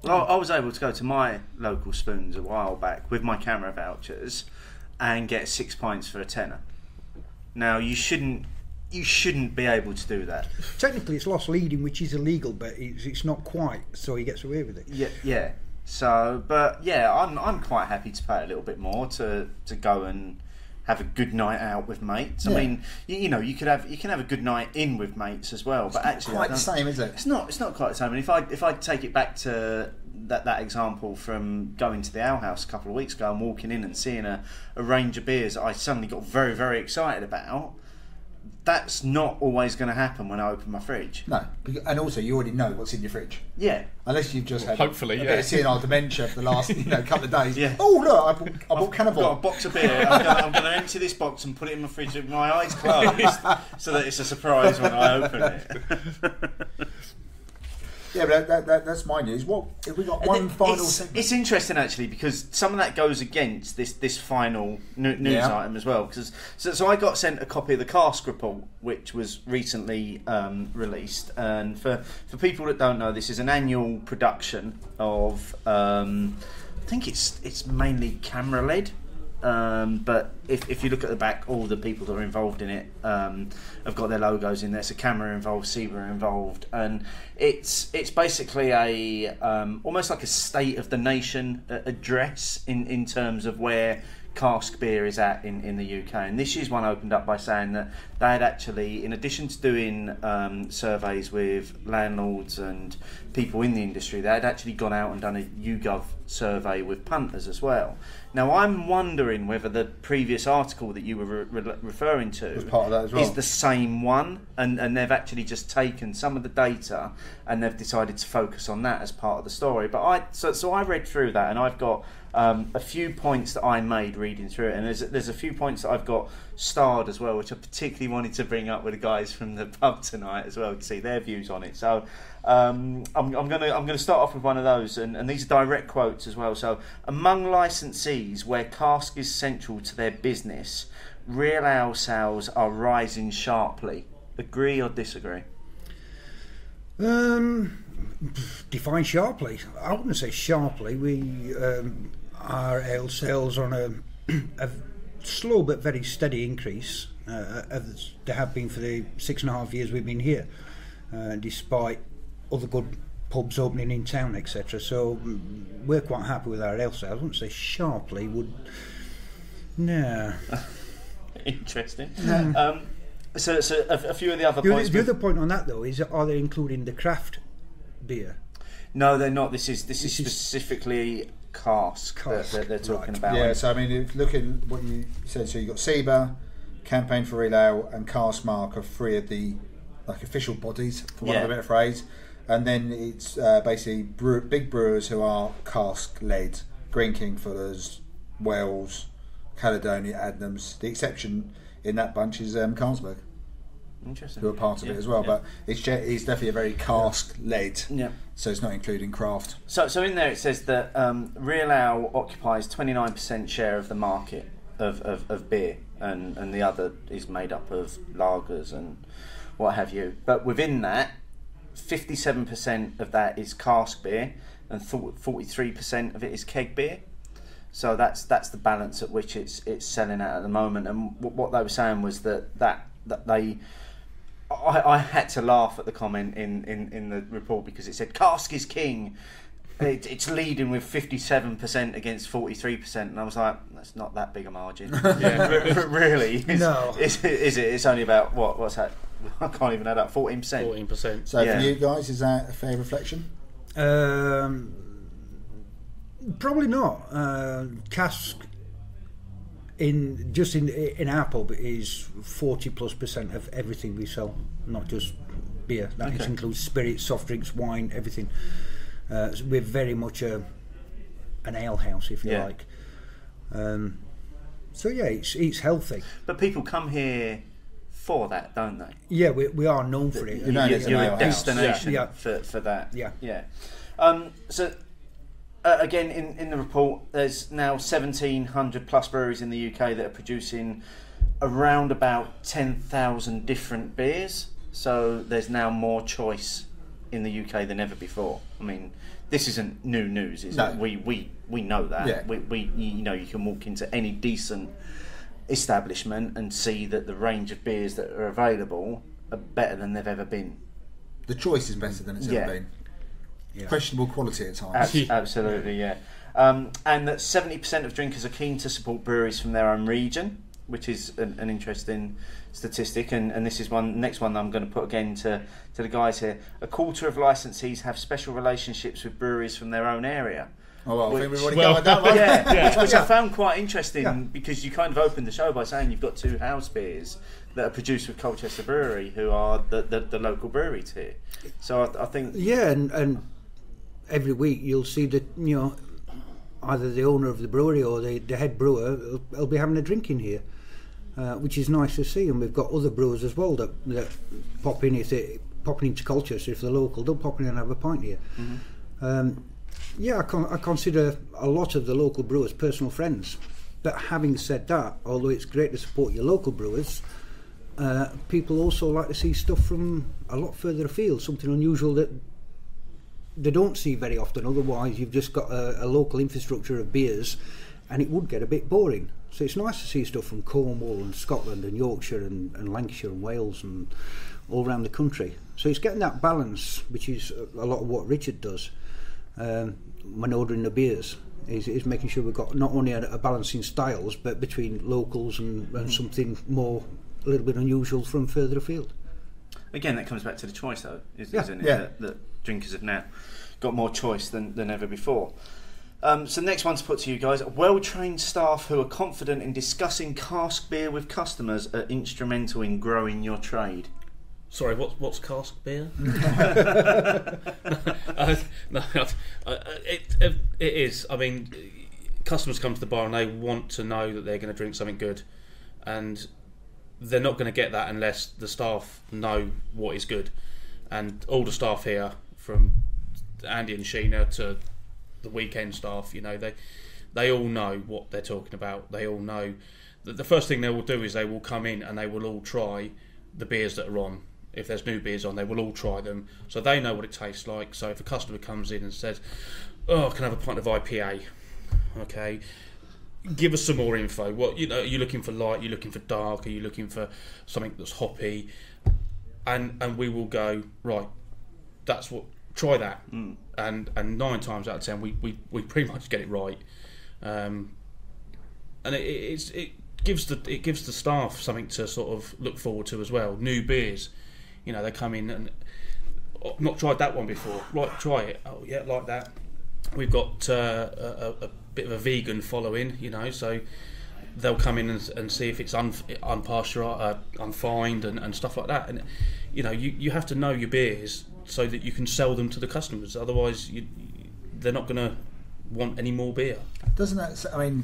Speaker 2: Well, I was able to go to my local Spoons a while back with my camera vouchers and get 6 pints for a tenner. Now, you shouldn't you shouldn't be able to do that.
Speaker 5: Technically, it's loss leading, which is illegal, but it's not quite, so he gets away with it.
Speaker 2: Yeah. So, but yeah, I'm quite happy to pay a little bit more to go and have a good night out with mates. I mean, you know, you can have a good night in with mates as well, but actually,
Speaker 3: quite the same, is it?
Speaker 2: It's not quite the same. And if I take it back to that example from going to the Ale House a couple of weeks ago and walking in and seeing a range of beers that I suddenly got very, very excited about. That's not always going to happen when I open my fridge.
Speaker 3: No, and also you already know what's in your fridge.
Speaker 2: Yeah.
Speaker 3: Unless you've just had
Speaker 4: hopefully,
Speaker 3: a bit of senile dementia for the last couple of days.
Speaker 2: Yeah.
Speaker 3: Oh look, I bought Cannibal.
Speaker 2: I've got a box of beer. I'm going to empty this box and put it in my fridge with my eyes closed, so that it's a surprise when I open it.
Speaker 3: Yeah, but that's my news. What have we got? One final.
Speaker 2: It's interesting actually, because some of that goes against this final news item as well. Because so I got sent a copy of the Cask report, which was recently released. And for people that don't know, this is an annual production of I think it's mainly camera led. But if you look at the back, all the people that are involved in it have got their logos in there. So camera involved, Zebra involved, and it's basically a almost like a state of the nation address in terms of where cask beer is at in the UK. And this year's one opened up by saying that they had actually, in addition to doing surveys with landlords and people in the industry, they had actually gone out and done a YouGov survey with punters as well. Now I'm wondering whether the previous article that you were referring to
Speaker 3: was part of that as well.
Speaker 2: Is the same one, and they've actually just taken some of the data and they've decided to focus on that as part of the story. But so I read through that, and I've got a few points that I made reading through it, and there's a few points that I've got starred as well, which I particularly wanted to bring up with the guys from the pub tonight as well to see their views on it. So I'm gonna start off with one of those, and these are direct quotes as well. So, among licensees where cask is central to their business, real ale sales are rising sharply. Agree or disagree?
Speaker 5: Define sharply. I wouldn't say sharply. We our ale sales are on a slow but very steady increase, as they have been for the 6.5 years we've been here, despite other good pubs opening in town, etc. So we're quite happy with our ale sales. I wouldn't say sharply. No.
Speaker 2: Interesting. So a few of the other points.
Speaker 5: The other point on that though is, are they including the craft beer?
Speaker 2: No, they're not. This is specifically cask that they're talking about.
Speaker 3: Yeah, so I mean, if looking what you said, so you've got SEBA, Campaign for Real Ale, and Cask Mark are three of the official bodies, for want of a better phrase. And then it's basically big brewers who are cask led: Green King, Fuller's, Wells, Caledonia, Adnams. The exception in that bunch is Carlsberg,
Speaker 2: Interesting.
Speaker 3: who are part of it as well. But it's definitely a very cask led.
Speaker 2: Yeah.
Speaker 3: So it's not including craft.
Speaker 2: So in there it says that real ale occupies 29% share of the market of beer, and the other is made up of lagers and what have you. But within that, 57% of that is cask beer, and 43% of it is keg beer. So that's the balance at which it's selling at the moment. And what they were saying was that they. I had to laugh at the comment in the report, because it said cask is king. It's leading with 57% against 43%, and I was like, that's not that big a margin. Really?
Speaker 5: No.
Speaker 2: Is it? It's only about what's that? I can't even add up. 14%.
Speaker 4: 14%.
Speaker 3: So for you guys, is that a fair reflection?
Speaker 5: Probably not. Cask in our pub is 40+% of everything we sell, not just beer. That includes spirits, soft drinks, wine, everything. So we're very much an ale house, if you like. So yeah, it's healthy.
Speaker 2: But people come here for that, don't they?
Speaker 5: Yeah, we are known for it.
Speaker 2: You're a destination for that.
Speaker 5: Yeah.
Speaker 2: So again, in the report, there's now 1,700 plus breweries in the UK that are producing around about 10,000 different beers. So there's now more choice in the UK than ever before. I mean, this isn't new news, is it? We know that.
Speaker 3: Yeah.
Speaker 2: We you can walk into any decent establishment and see that the range of beers that are available are better than they've ever been.
Speaker 3: The choice is better than it's ever been. Yeah. Questionable quality at times.
Speaker 2: Absolutely, yeah. And that 70% of drinkers are keen to support breweries from their own region, which is an interesting statistic. And this is next one that I'm going to put again to the guys here. A quarter of licensees have special relationships with breweries from their own area.
Speaker 3: Oh, well, I think we've already covered that one.
Speaker 2: Which I found quite interesting because you kind of opened the show by saying you've got 2 house beers that are produced with Colchester Brewery, who are the local breweries here. So I think...
Speaker 5: Yeah, and every week you'll see that, either the owner of the brewery or the head brewer will be having a drink in here, which is nice to see. And we've got other brewers as well that pop in popping into Colchester if they're local. They'll pop in and have a pint here. Mm-hmm. I consider a lot of the local brewers personal friends. But having said that, although it's great to support your local brewers, people also like to see stuff from a lot further afield, something unusual that they don't see very often. Otherwise you've just got a local infrastructure of beers and it would get a bit boring. So it's nice to see stuff from Cornwall and Scotland and Yorkshire and Lancashire and Wales and all around the country. So it's getting that balance, which is a lot of what Richard does when ordering the beers, is making sure we've got not only a balance in styles but between locals and something more a little bit unusual from further afield.
Speaker 2: Again, that comes back to the choice though, isn't it? Yeah. That drinkers have now got more choice than ever before. So next one to put to you guys: well-trained staff who are confident in discussing cask beer with customers are instrumental in growing your trade.
Speaker 4: Sorry, what's cask beer? It is. I mean, customers come to the bar and they want to know that they're going to drink something good, and they're not going to get that unless the staff know what is good. And all the staff here, from Andy and Sheena to the weekend staff, they all know what they're talking about. They all know that the first thing they will do is they will come in and they will all try the beers that are on. If there's new beers on, they will all try them, so they know what it tastes like. So if a customer comes in and says, "Oh, can I have a pint of IPA?" Okay, give us some more info. What are you looking for? Light? Are you looking for dark? Are you looking for something that's hoppy? And we will go, right, that's what. Try that, and 9 times out of 10 we pretty much get it right, and it gives the staff something to sort of look forward to as well. New beers, they come in and not tried that one before. Right, try it. Oh yeah, like that. We've got a bit of a vegan following, so they'll come in and see if it's unpasteurized, unfined, and stuff like that. And you have to know your beers so that you can sell them to the customers. Otherwise, they're not going to want any more beer.
Speaker 3: Doesn't that? I mean,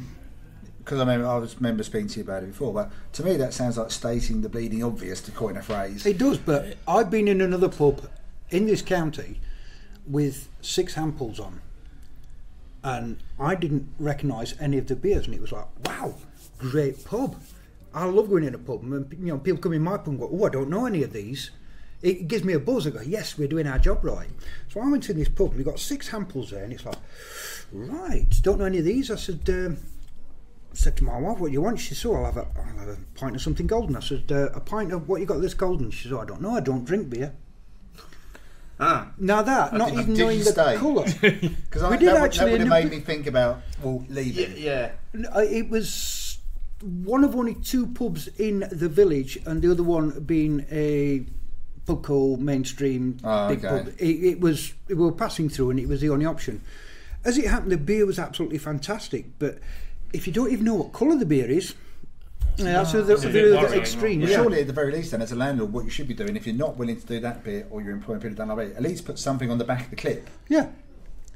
Speaker 3: because I remember speaking to you about it before, but to me that sounds like stating the bleeding obvious, to coin a phrase.
Speaker 5: It does, but I've been in another pub in this county with 6 ampoules on, and I didn't recognise any of the beers, and it was like, wow, great pub. I love going in a pub, and people come in my pub and go, oh, I don't know any of these. It gives me a buzz. I go, yes, we're doing our job right. So I went to this pub and we got 6 ampoules there, and it's like, right, don't know any of these. I said to my wife, what do you want? She said, I'll have a pint of something golden. I said, a pint of what you got that's golden? She said, I don't know, I don't drink beer. Now that, not even knowing the colour.
Speaker 3: Because that would have made me think about leaving.
Speaker 2: Yeah.
Speaker 5: It was one of only 2 pubs in the village, and the other one being a pub called Mainstream big pub. We were passing through, and it was the only option. As it happened, the beer was absolutely fantastic, but if you don't even know what colour the beer is, that's the extreme.
Speaker 3: Well, surely at the very least then, as a landlord, what you should be doing, if you're not willing to do that bit, or you're employing people down that way, at least put something on the back of the clip.
Speaker 5: Yeah.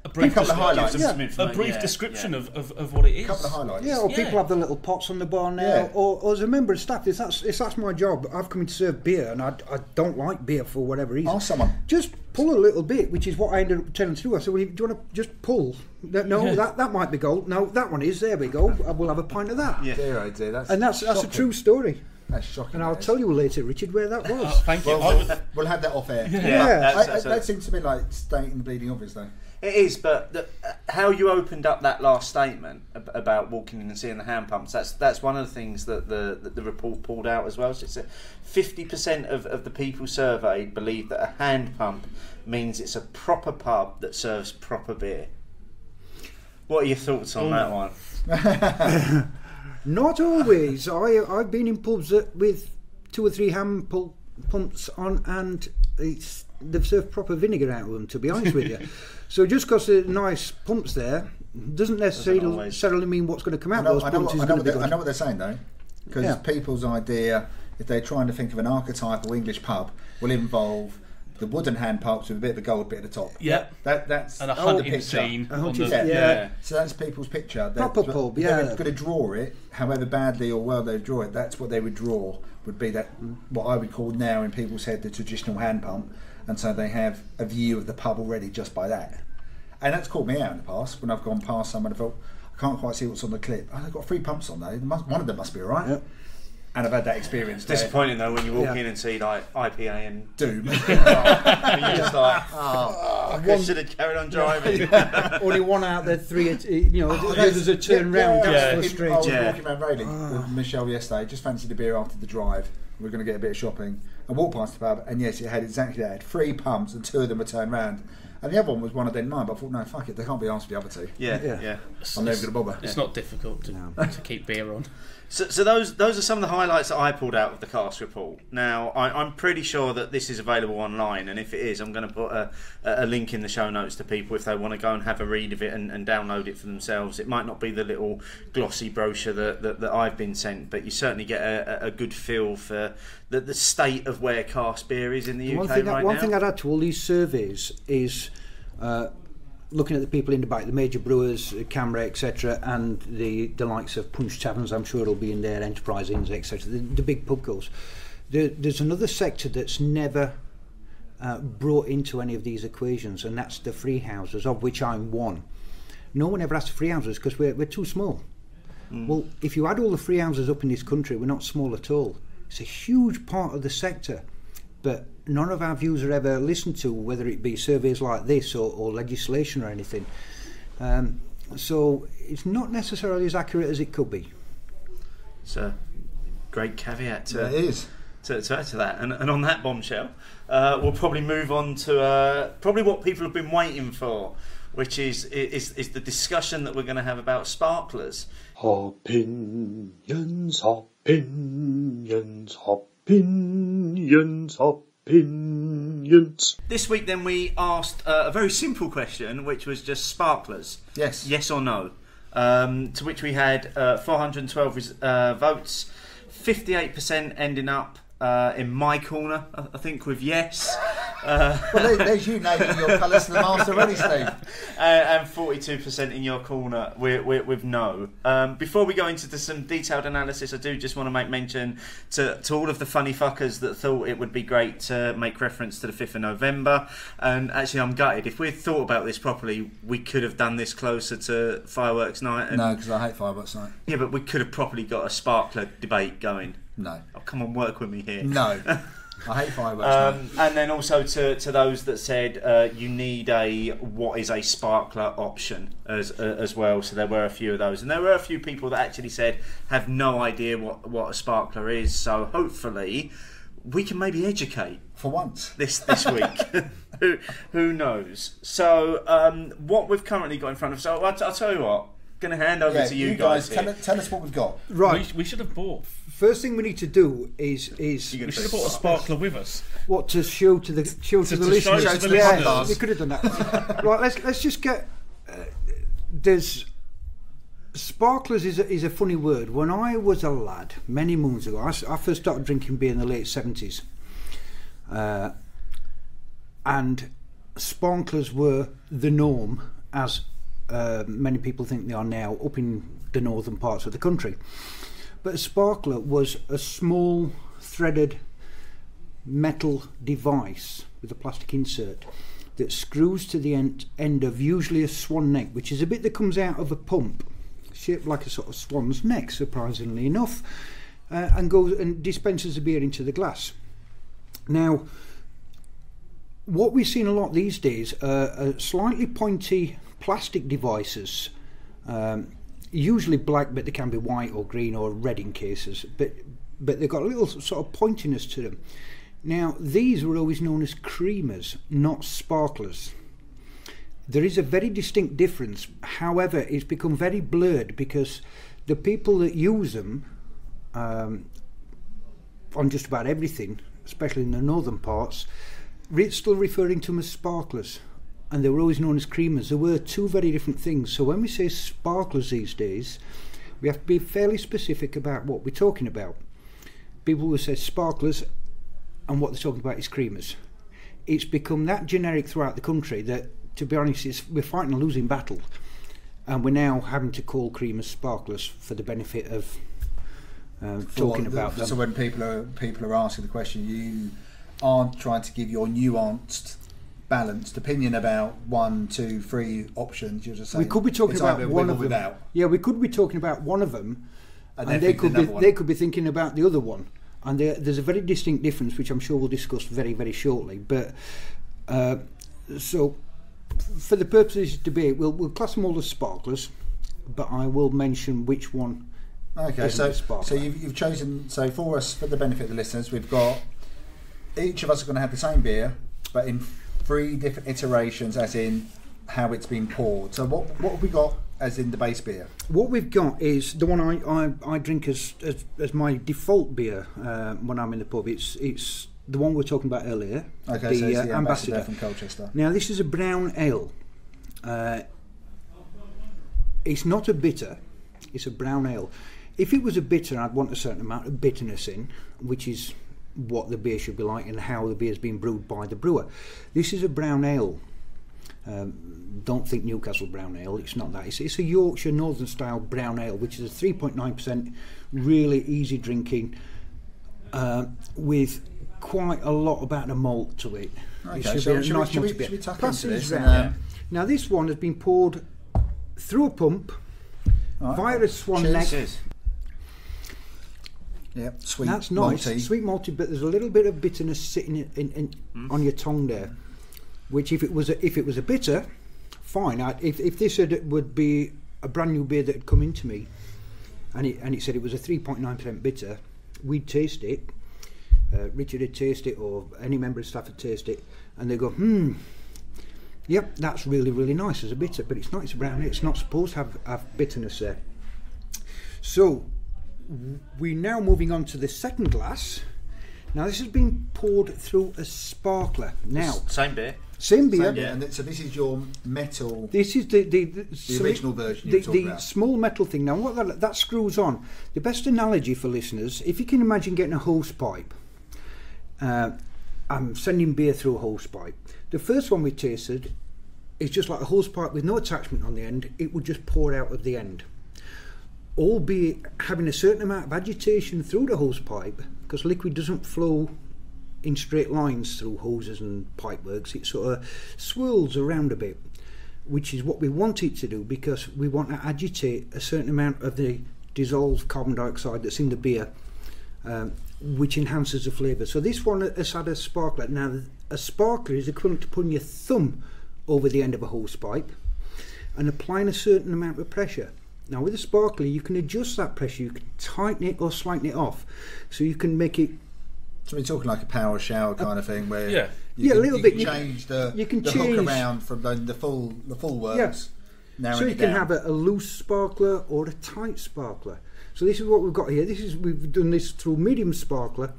Speaker 4: A brief description of what it is.
Speaker 3: A couple of highlights.
Speaker 5: Yeah, or people have the little pots on the bar now. Or as a member of staff, if that's my job, I've come in to serve beer and I don't like beer for whatever reason.
Speaker 3: Ask someone.
Speaker 5: Just pull a little bit, which is what I ended up telling to do. I said, well, do you want to just pull? No, that might be gold. No, that one is. There we go. We'll have a pint of that.
Speaker 3: Yeah, dear,
Speaker 5: that's a true story.
Speaker 3: That's shocking.
Speaker 5: And I'll tell you later, Richard, where that was.
Speaker 4: Thank you.
Speaker 3: We'll have that off air.
Speaker 5: Yeah.
Speaker 3: That seems to me like stating the bleeding obvious, though.
Speaker 2: It is, but how you opened up that last statement about walking in and seeing the hand pumps, that's one of the things that the report pulled out as well. So it's 50% of the people surveyed believe that a hand pump means it's a proper pub that serves proper beer. What are your thoughts on that one?
Speaker 5: Not always. I've been in pubs with 2 or 3 hand pumps on, and they've served proper vinegar out of them, to be honest with you. So just because there's nice pumps there doesn't necessarily mean what's going to come out of those pumps is going to be good.
Speaker 3: I know what they're saying though, because people's idea, if they're trying to think of an archetypal English pub, will involve the wooden hand pumps with a bit of a gold bit at the top.
Speaker 4: Yeah,
Speaker 3: that's
Speaker 4: and a hunting scene.
Speaker 3: So that's people's picture.
Speaker 5: Proper pub.
Speaker 3: They're going to draw it, however badly or well they draw it. That's what they would draw. Would be that what I would call now in people's head the traditional hand pump, and so they have a view of the pub already just by that. And that's caught me out in the past when I've gone past someone and I thought I can't quite see what's on the clip. Oh, they've got 3 pumps on there. One of them must be alright. Yep. And I've had that experience.
Speaker 2: Disappointing though when you walk in and see like IPA and
Speaker 3: Doom.
Speaker 2: and you're just like, I should have carried on driving.
Speaker 5: Only one out there, 3. The others are turned round.
Speaker 3: I was walking around Rayleigh with Michelle yesterday. Just fancied a beer after the drive. We were going to get a bit of shopping. I walked past the pub, and yes, it had exactly that. It had 3 pumps, and 2 of them were turned round. And the other one was one I didn't mind, but I thought, no, fuck it, they can't be asked for the other 2.
Speaker 2: Yeah.
Speaker 3: I'm never going to bother.
Speaker 4: It's not difficult to keep beer on.
Speaker 2: So those are some of the highlights that I pulled out of the Cask report. Now, I'm pretty sure that this is available online, and if it is, I'm going to put a link in the show notes to people if they want to go and have a read of it and download it for themselves. It might not be the little glossy brochure that I've been sent, but you certainly get a good feel for the state of where cask beer is in the UK right now.
Speaker 5: One thing I'd add to all these surveys is looking at the people in the back, the major brewers, CAMRA, etc., and the likes of Punch Taverns, I'm sure it'll be in there, Enterprise Inns, etc., the big pub goers. There's another sector that's never brought into any of these equations, and that's the free houses, of which I'm one. No one ever asks for free houses because we're too small. Well, if you add all the free houses up in this country, we're not small at all. It's a huge part of the sector, but none of our views are ever listened to, whether it be surveys like this or legislation or anything. So it's not necessarily as accurate as it could be.
Speaker 2: It's a great caveat to
Speaker 3: it is.
Speaker 2: To add to that. And on that bombshell, we'll probably move on to probably what people have been waiting for, which is the discussion that we're going to have about sparklers.
Speaker 6: Opinions, opinions, opinions, opinions.
Speaker 2: This week then we asked a very simple question, which was just sparklers. Yes or no. To which we had 412 votes, 58% ending up in my corner, I think, with yes.
Speaker 3: Well, there's you naming your colours to the mast already, Steve.
Speaker 2: And 42% in your corner with no. Before we go into some detailed analysis, I do just want to make mention to all of the funny fuckers that thought it would be great to make reference to the 5th of November. And actually, I'm gutted. If we'd thought about this properly, we could have done this closer to fireworks night. And
Speaker 3: no, because I hate fireworks night.
Speaker 2: Yeah, but we could have properly got a sparkler debate going.
Speaker 3: No.
Speaker 2: Oh, come on, work with me here.
Speaker 3: No. I hate fireworks.
Speaker 2: And then also to those that said you need what is a sparkler option as well. So there were a few of those, and there were a few people that actually said have no idea what a sparkler is. So hopefully we can maybe educate
Speaker 3: for once
Speaker 2: this week. Who knows? So what we've currently got in front of us. So I'll tell you what. Going to hand over to you guys.
Speaker 3: Tell us what we've got.
Speaker 5: Right.
Speaker 4: We should have bought.
Speaker 5: First thing we need to do is
Speaker 4: we should have bought a sparkler with us.
Speaker 5: What to show to the listeners? Yeah, we could have done that. Right. Let's just get. There's sparklers is a funny word. When I was a lad, many moons ago, I first started drinking beer in the late 70s, and sparklers were the norm, as many people think they are now up in the northern parts of the country. But a sparkler was a small threaded metal device with a plastic insert that screws to the end of usually a swan neck, which is a bit that comes out of a pump, shaped like a sort of swan's neck, surprisingly enough, and goes and dispenses the beer into the glass. Now, what we've seen a lot these days are slightly pointy plastic devices, usually black, but they can be white or green or red in cases, but they've got a little sort of pointiness to them. Now, these were always known as creamers, not sparklers. There is a very distinct difference. However, it's become very blurred because the people that use them on just about everything, especially in the northern parts, still referring to them as sparklers, and they were always known as creamers. There were two very different things. So when we say sparklers these days, we have to be fairly specific about what we're talking about. People will say sparklers, and what they're talking about is creamers. It's become that generic throughout the country that, to be honest, we're fighting a losing battle, and we're now having to call creamers sparklers for the benefit of talking about them.
Speaker 3: So when people are asking the question, you aren't trying to give your nuanced, balanced opinion about 1, 2, 3 options. You're just saying
Speaker 5: we could be talking about one of them.
Speaker 3: Without.
Speaker 5: Yeah, we could be talking about one of them, and they could be thinking about the other one. And there's a very distinct difference, which I'm sure we'll discuss very, very shortly. But so, for the purposes of debate, we'll class them all as sparklers, but I will mention which one.
Speaker 3: Okay, so you've chosen. So for us, for the benefit of the listeners, we've got each of us are going to have the same beer, but in 3 different iterations, as in how it's been poured. So what have we got as in the base beer?
Speaker 5: What we've got is the one I drink as my default beer when I'm in the pub. It's the one we were talking about earlier.
Speaker 3: Okay, so it's the Ambassador from Colchester.
Speaker 5: Now this is a brown ale. It's not a bitter. It's a brown ale. If it was a bitter, I'd want a certain amount of bitterness in, which is what the beer should be like and how the beer's been brewed by the brewer. This is a brown ale. Don't think Newcastle brown ale, it's not that. It's a Yorkshire Northern style brown ale, which is a 3.9%, really easy drinking, with quite a lot about the malt to it.
Speaker 3: Okay, should we tuck into this?
Speaker 5: Now this one has been poured through a pump via a swan neck.
Speaker 3: Yeah, sweet.
Speaker 5: That's nice,
Speaker 3: malty.
Speaker 5: Sweet malty, but there's a little bit of bitterness sitting on your tongue there. Which, if it was a bitter, fine. If this would be a brand new beer that had come into me, and it said it was a 3.9% bitter, we'd taste it. Richard would taste it, or any member of staff would taste it, and they go, yep, that's really, really nice as a bitter, but it's not. It's a brown ale. It's not supposed to have bitterness there. So we're now moving on to the second glass. Now this has been poured through a sparkler. Now
Speaker 2: same beer.
Speaker 5: Same beer.
Speaker 3: Yeah. And so this is your metal.
Speaker 5: This is the
Speaker 3: original version.
Speaker 5: The small metal thing. Now what that screws on. The best analogy for listeners, if you can imagine getting a hose pipe. I'm sending beer through a hose pipe. The first one we tasted is just like a hose pipe with no attachment on the end. It would just pour out of the end. Albeit having a certain amount of agitation through the hose pipe, because liquid doesn't flow in straight lines through hoses and pipeworks. It sort of swirls around a bit, which is what we want it to do, because we want to agitate a certain amount of the dissolved carbon dioxide that's in the beer, which enhances the flavour. So this one has had a sparkler. Now a sparkler is equivalent to putting your thumb over the end of a hose pipe and applying a certain amount of pressure. Now with a sparkler you can adjust that pressure, you can tighten it or slacken it off, so you can make it.
Speaker 3: So we're talking like a power shower kind of thing, where
Speaker 5: a little bit.
Speaker 3: You can change the hook around from the full works.
Speaker 5: Yeah. So you can have a loose sparkler or a tight sparkler. So this is what we've got here. We've done this through medium sparkler,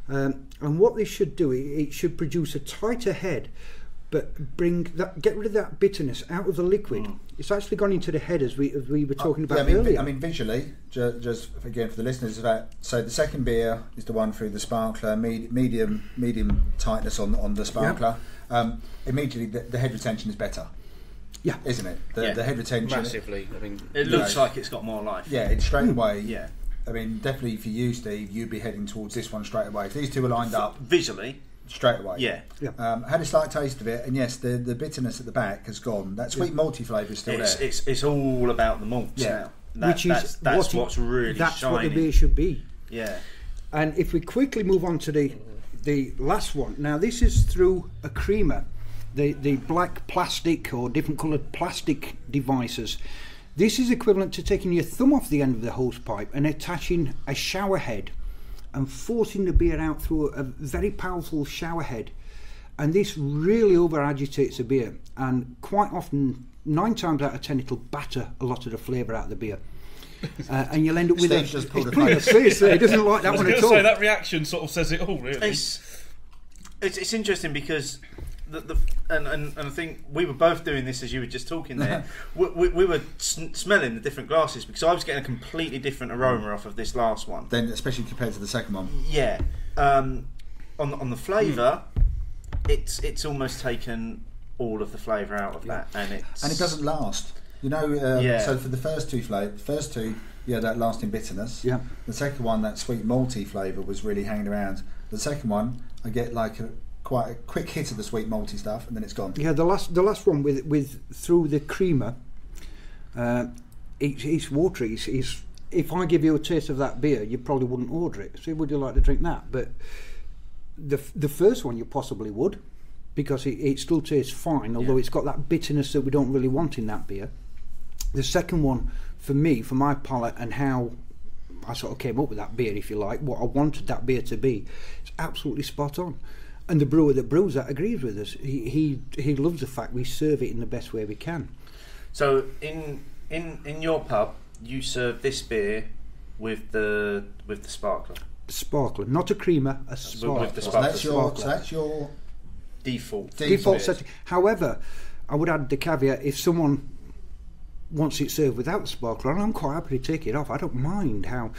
Speaker 5: and what this should do, it should produce a tighter head, but get rid of that bitterness out of the liquid. It's actually gone into the head, as we were talking about earlier.
Speaker 3: I mean, visually, just again for the listeners, so the second beer is the one through the sparkler, medium tightness on the sparkler. Yeah. Immediately, the head retention is better.
Speaker 5: Yeah,
Speaker 3: isn't it? The head retention
Speaker 4: massively. I mean,
Speaker 2: it looks like it's got more life.
Speaker 3: Yeah, it's straight away.
Speaker 2: Yeah.
Speaker 3: I mean, definitely for you, Steve, you'd be heading towards this one straight away. If these two are lined up
Speaker 2: visually.
Speaker 3: Straight away.
Speaker 2: Yeah.
Speaker 3: Had a slight taste of it, and yes, the bitterness at the back has gone. That sweet malty flavour is still there.
Speaker 2: It's all about the malts now. That's what's really
Speaker 5: that's
Speaker 2: shining.
Speaker 5: What the beer should be.
Speaker 2: Yeah.
Speaker 5: And if we quickly move on to the the last one. Now this is through a creamer, the black plastic or different coloured plastic devices. This is equivalent to taking your thumb off the end of the hose pipe and attaching a shower head and forcing the beer out through a very powerful shower head. And this really over agitates the beer, and quite often 9 times out of 10 it'll batter a lot of the flavour out of the beer. And you'll end up with
Speaker 3: Steve
Speaker 5: a
Speaker 3: just pulled a
Speaker 5: pulling a face there. He doesn't like that one at all.
Speaker 4: Say, that reaction sort of says it all, really.
Speaker 2: It's interesting because and I think we were both doing this as you were just talking there. we were smelling the different glasses because I was getting a completely different aroma off of this last one.
Speaker 3: Then, especially compared to the second one.
Speaker 2: Yeah. On the flavour, it's almost taken all of the flavour out of that, and it
Speaker 3: doesn't last. You know, so for the first two, you had that lasting bitterness.
Speaker 5: Yeah.
Speaker 3: The second one, that sweet malty flavour was really hanging around. The second one, I get like quite a quick hit of the sweet malty stuff, and then it's gone.
Speaker 5: Yeah, the last one with through the creamer, it's watery. It's if I give you a taste of that beer, you probably wouldn't order it. So would you like to drink that? But the first one you possibly would, because it still tastes fine, although it's got that bitterness that we don't really want in that beer. The second one, for me, for my palate and how I sort of came up with that beer, if you like, what I wanted that beer to be, it's absolutely spot on. And the brewer that brews that agrees with us. He loves the fact we serve it in the best way we can.
Speaker 2: So in your pub, you serve this beer with the sparkler.
Speaker 5: Sparkler, not a creamer, a sparkler.
Speaker 2: With the sparkler.
Speaker 3: So that's your
Speaker 2: default
Speaker 5: setting. However, I would add the caveat: if someone wants it served without the sparkler, and I'm quite happy to take it off. I don't mind how.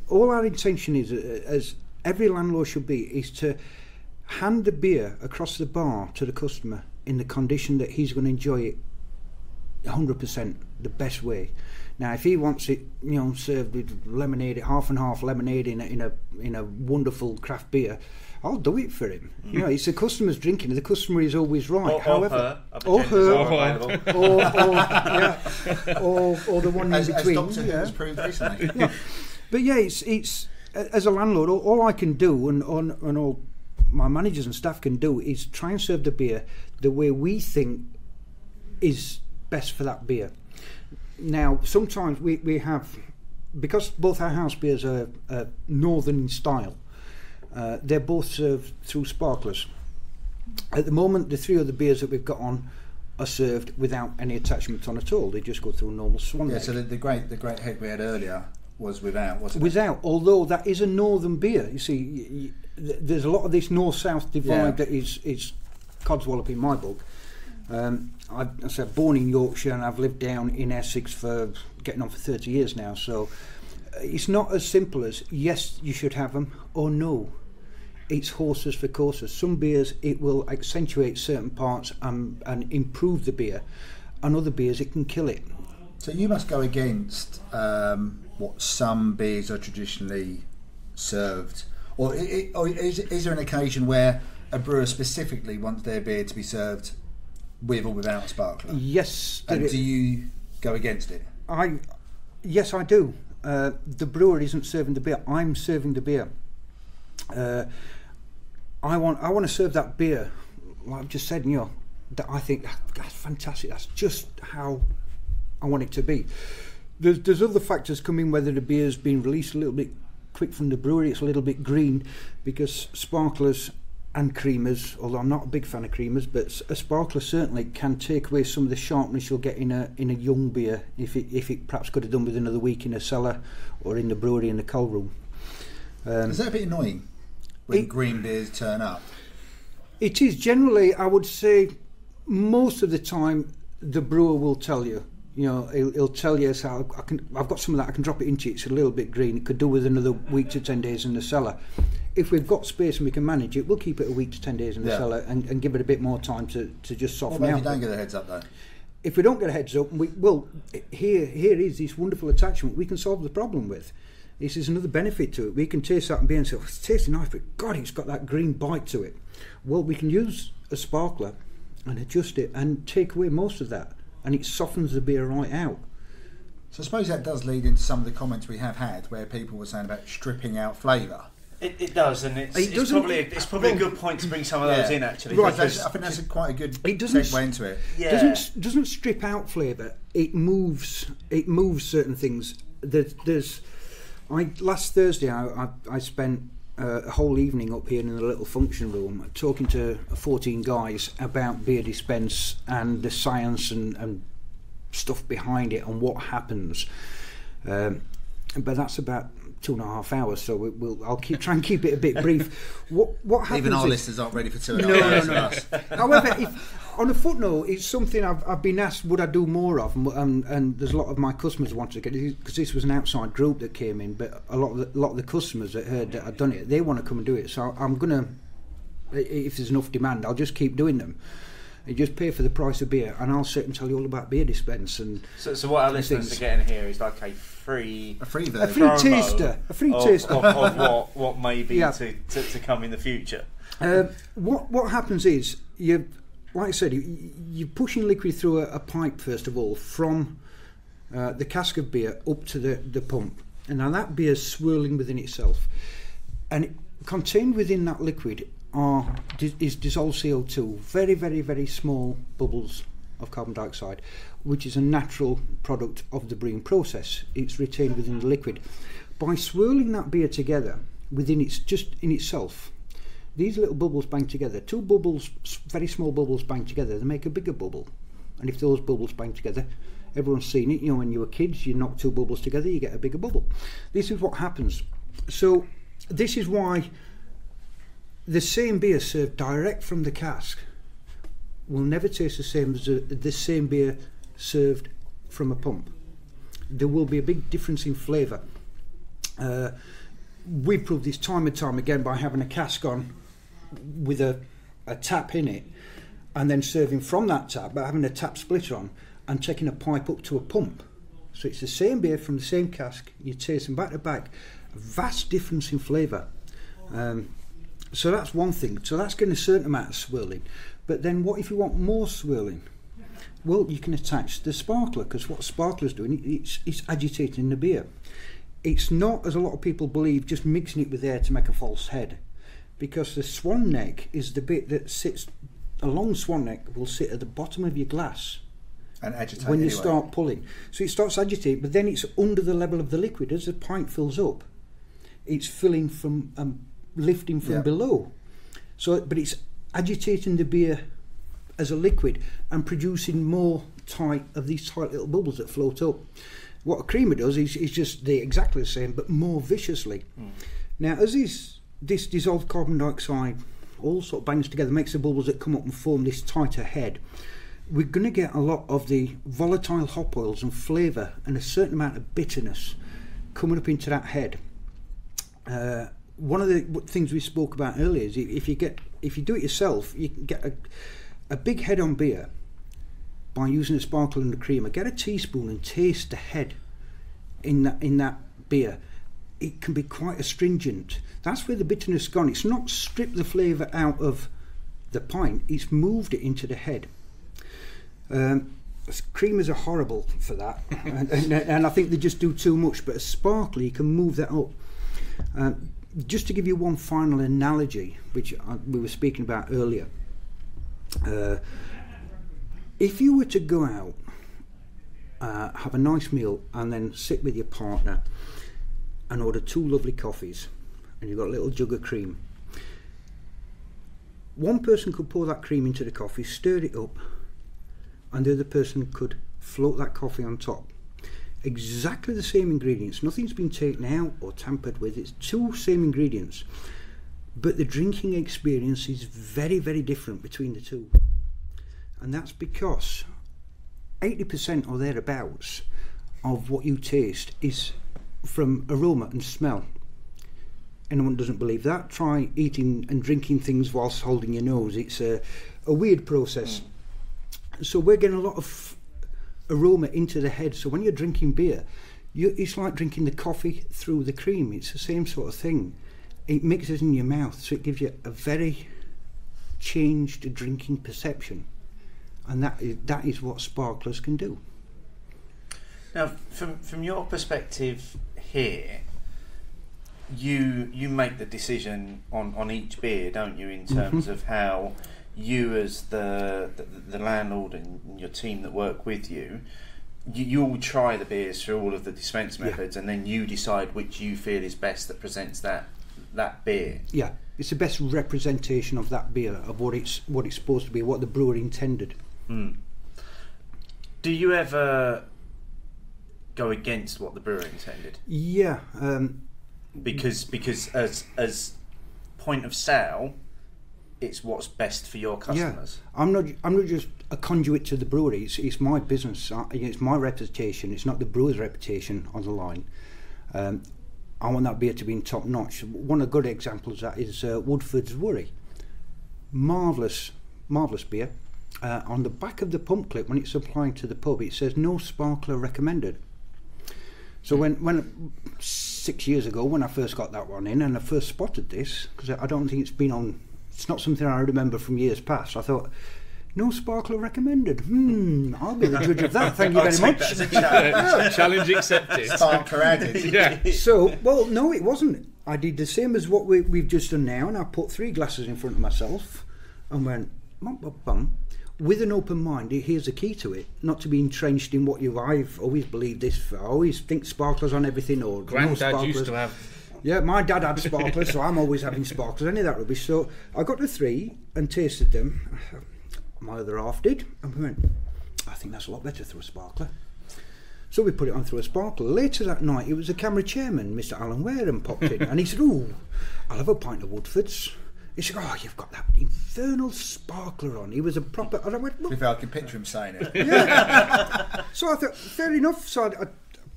Speaker 5: All our intention is, as every landlord should be, is to hand the beer across the bar to the customer in the condition that he's going to enjoy it 100% the best way. Now, if he wants it, served with lemonade, half and half lemonade in a wonderful craft beer, I'll do it for him. It's the customer's drinking. The customer is always right. However, or the one in between.
Speaker 3: As Dr. has proved recently.
Speaker 5: But yeah, it's as a landlord, all I can do, and all my managers and staff can do, is try and serve the beer the way we think is best for that beer. Now, sometimes we have, because both our house beers are northern in style, they're both served through sparklers. At the moment, the 3 other beers that we've got on are served without any attachments on at all. They just go through a normal swan neck.
Speaker 3: So the great head we had earlier was without, wasn't it?
Speaker 5: Without, although that is a northern beer. You see, there's a lot of this north-south divide that is codswallop in my book. I said, born in Yorkshire, and I've lived down in Essex for getting on for 30 years now. So it's not as simple as yes, you should have them, or no. It's horses for courses. Some beers, it will accentuate certain parts and improve the beer, and other beers it can kill it.
Speaker 3: So you must go against what some beers are traditionally served, or is there an occasion where a brewer specifically wants their beer to be served with or without sparkler?
Speaker 5: Yes.
Speaker 3: And do you go against it?
Speaker 5: Yes, I do. The brewer isn't serving the beer. I'm serving the beer. I want to serve that beer, like I've just said. That I think that's fantastic. That's just how I want it to be. There's other factors come in, whether the beer's been released a little bit quick from the brewery. It's a little bit green, because sparklers and creamers, although I'm not a big fan of creamers, but a sparkler certainly can take away some of the sharpness you'll get in a young beer if it perhaps could have done with another week in a cellar or in the brewery in the cold room.
Speaker 3: Is that a bit annoying when green beers turn up?
Speaker 5: It is. Generally, I would say most of the time the brewer will tell you. He'll tell you, so I've got some of that, I can drop it into it, it's a little bit green, it could do with another week to 10 days in the cellar. If we've got space and we can manage it, we'll keep it a week to 10 days in the cellar and give it a bit more time to just soften out.
Speaker 3: What about if you don't get a heads up though?
Speaker 5: If we don't get a heads up, here is this wonderful attachment we can solve the problem with. This is another benefit to it. We can taste that and beer and say, it's tasting nice, but God, it's got that green bite to it. Well, we can use a sparkler and adjust it and take away most of that, and it softens the beer right out.
Speaker 3: So I suppose that does lead into some of the comments we have had where people were saying about stripping out flavour.
Speaker 2: It does, and it's
Speaker 5: doesn't-
Speaker 2: probably a good point to bring some of those in actually.
Speaker 3: Right,
Speaker 2: because-
Speaker 3: I think that's quite a good
Speaker 5: It doesn't
Speaker 3: segue into it.
Speaker 2: yeah.
Speaker 5: doesn't strip out flavour. It moves certain things. Last Thursday I spent a whole evening up here in the little function room talking to 14 guys about beer dispense and the science and stuff behind it and what happens. But that's about 2.5 hours, so I'll try and keep it a bit brief. What happens?
Speaker 3: Even our
Speaker 5: is,
Speaker 3: listeners aren't ready for 2.5 hours.
Speaker 5: no. However, on a footnote, it's something I've been asked would I do more of, and there's a lot of my customers want to get it because this was an outside group that came in, but a lot of the customers that heard that I'd done it, they want to come and do it. So I'm gonna, if there's enough demand, I'll just keep doing them. You just pay for the price of beer, and I'll sit and tell you all about beer dispense and.
Speaker 2: So what our listeners are getting here is like a free
Speaker 5: taster
Speaker 2: of what may be
Speaker 5: Yeah.
Speaker 2: to come in the future.
Speaker 5: What happens is like I said, you're pushing liquid through a pipe first of all from the cask of beer up to the pump, and now that beer's swirling within itself, and contained within that liquid is dissolved CO2, very, very, very small bubbles of carbon dioxide, which is a natural product of the brewing process. It's retained within the liquid. By swirling that beer together within in itself, these little bubbles bang together. Two bubbles, very small bubbles, bang together. They make a bigger bubble, and if those bubbles bang together, everyone's seen it. You know, when you were kids, you knock two bubbles together, you get a bigger bubble. This is what happens. So this is why the same beer served direct from the cask will never taste the same as the same beer served from a pump. There will be a big difference in flavour. We proved this time and time again by having a cask on with a tap in it, and then serving from that tap, but having a tap splitter on and taking a pipe up to a pump. So it's the same beer from the same cask, you taste them back to back, a vast difference in flavour. So that's one thing. So that's getting a certain amount of swirling. But then what if you want more swirling? Well, you can attach the sparkler, because what sparkler's doing, it's agitating the beer. It's not, as a lot of people believe, just mixing it with air to make a false head, because the swan neck is the bit that sits, a long swan neck will sit at the bottom of your glass
Speaker 3: And agitate
Speaker 5: when you
Speaker 3: anyway.
Speaker 5: start pulling. So it starts agitating, but then it's under the level of the liquid. As the pint fills up, it's filling from, lifting from below. So, but it's agitating the beer as a liquid and producing more of these tight little bubbles that float up. What a creamer does is just exactly the same, but more viciously. Now, as this dissolved carbon dioxide all sort of bangs together, makes the bubbles that come up and form this tighter head, we're going to get a lot of the volatile hop oils and flavour and a certain amount of bitterness coming up into that head. One of the things we spoke about earlier is if you do it yourself, you can get a big head on beer by using a sparkler and a creamer. Get a teaspoon and taste the head in that beer. It can be quite astringent. That's where the bitterness has gone. It's not stripped the flavour out of the pint, it's moved it into the head. Creamers are horrible for that, and I think they just do too much, but a sparkler, you can move that up. Just to give you one final analogy, which we were speaking about earlier, if you were to go out, have a nice meal, and then sit with your partner and order 2 lovely coffees, and you've got a little jug of cream, one person could pour that cream into the coffee, stir it up, and the other person could float that coffee on top. Exactly the same ingredients, nothing's been taken out or tampered with, it's 2 same ingredients, but the drinking experience is very, very different between the two. And that's because 80% or thereabouts of what you taste is from aroma and smell. Anyone doesn't believe that, try eating and drinking things whilst holding your nose. It's a weird process. So we're getting a lot of aroma into the head. So when you're drinking beer, it's like drinking the coffee through the cream. It's the same sort of thing. It mixes in your mouth, so it gives you a very changed drinking perception. And that is what sparklers can do.
Speaker 2: Now, from your perspective here, you make the decision on each beer, don't you? In terms of how you, as the landlord and your team that work with you. You all try the beers through all of the dispense methods, and then you decide which you feel is best that presents that beer.
Speaker 5: Yeah, it's the best representation of that beer, of what it's supposed to be, what the brewer intended.
Speaker 2: Do you ever go against what the brewer intended?
Speaker 5: Yeah,
Speaker 2: because as point of sale, it's what's best for your customers.
Speaker 5: Yeah, I'm not just a conduit to the brewery. It's my business. It's my reputation. It's not the brewer's reputation on the line. I want that beer to be in top notch. One of the good examples of that is Woodford's Worry. Marvellous beer. On the back of the pump clip, when it's applying to the pub, it says no sparkler recommended. So when 6 years ago, when I first got that one in and I first spotted this, because I don't think it's been on. It's not something I remember from years past. I thought, no sparkler recommended. I'll be the judge of that. Thank you very much.
Speaker 4: Challenge accepted.
Speaker 3: Sparkler added.
Speaker 4: Yeah.
Speaker 5: So, well, no, it wasn't. I did the same as what we've just done now, and I put 3 glasses in front of myself and went, bum, with an open mind. Here's the key to it: not to be entrenched in what I've always believed this. I always think sparklers on everything, or
Speaker 4: Granddad
Speaker 5: no
Speaker 4: used to have.
Speaker 5: Yeah, my dad had sparklers, so I'm always having sparklers, any of that rubbish. So I got the 3 and tasted them. My other half did, and we went, I think that's a lot better through a sparkler. So we put it on through a sparkler. Later that night, it was the camera chairman, Mr. Alan Wareham, popped in, and he said, I'll have a pint of Woodford's. He said, you've got that infernal sparkler on. He was a proper... And I went, look.
Speaker 3: If I can picture him saying it.
Speaker 5: Yeah. So I thought, fair enough. So I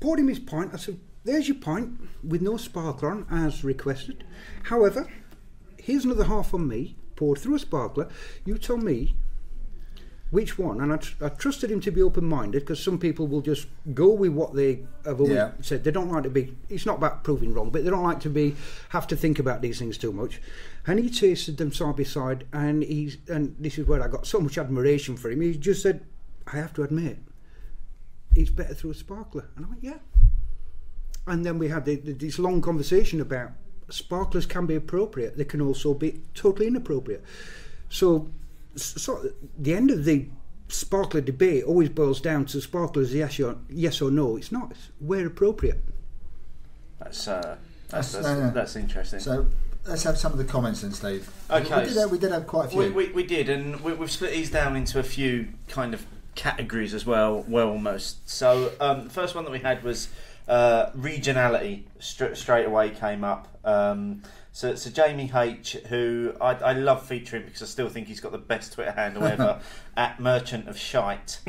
Speaker 5: poured him his pint. I said, there's your pint with no sparkler on, as requested. However, here's another half on me, poured through a sparkler. You tell me which one. And I trusted him to be open-minded, because some people will just go with what they have always said. They don't like to be... It's not about proving wrong, but they don't like to have to think about these things too much. And he tasted them side by side, and this is where I got so much admiration for him. He just said, I have to admit, it's better through a sparkler. And I went, yeah. And then we had this long conversation about sparklers can be appropriate. They can also be totally inappropriate. So the end of the sparkler debate always boils down to sparklers yes or no. It's not. It's where appropriate.
Speaker 2: That's interesting.
Speaker 3: So let's have some of the comments then, Steve.
Speaker 2: Okay.
Speaker 3: We did have quite a few.
Speaker 2: We did, and we've split these down into a few kind of categories as well almost. So the first one that we had was regionality. Straight away came up. So Jamie H, who I love featuring because I still think he's got the best Twitter handle ever, at Merchant of Shite,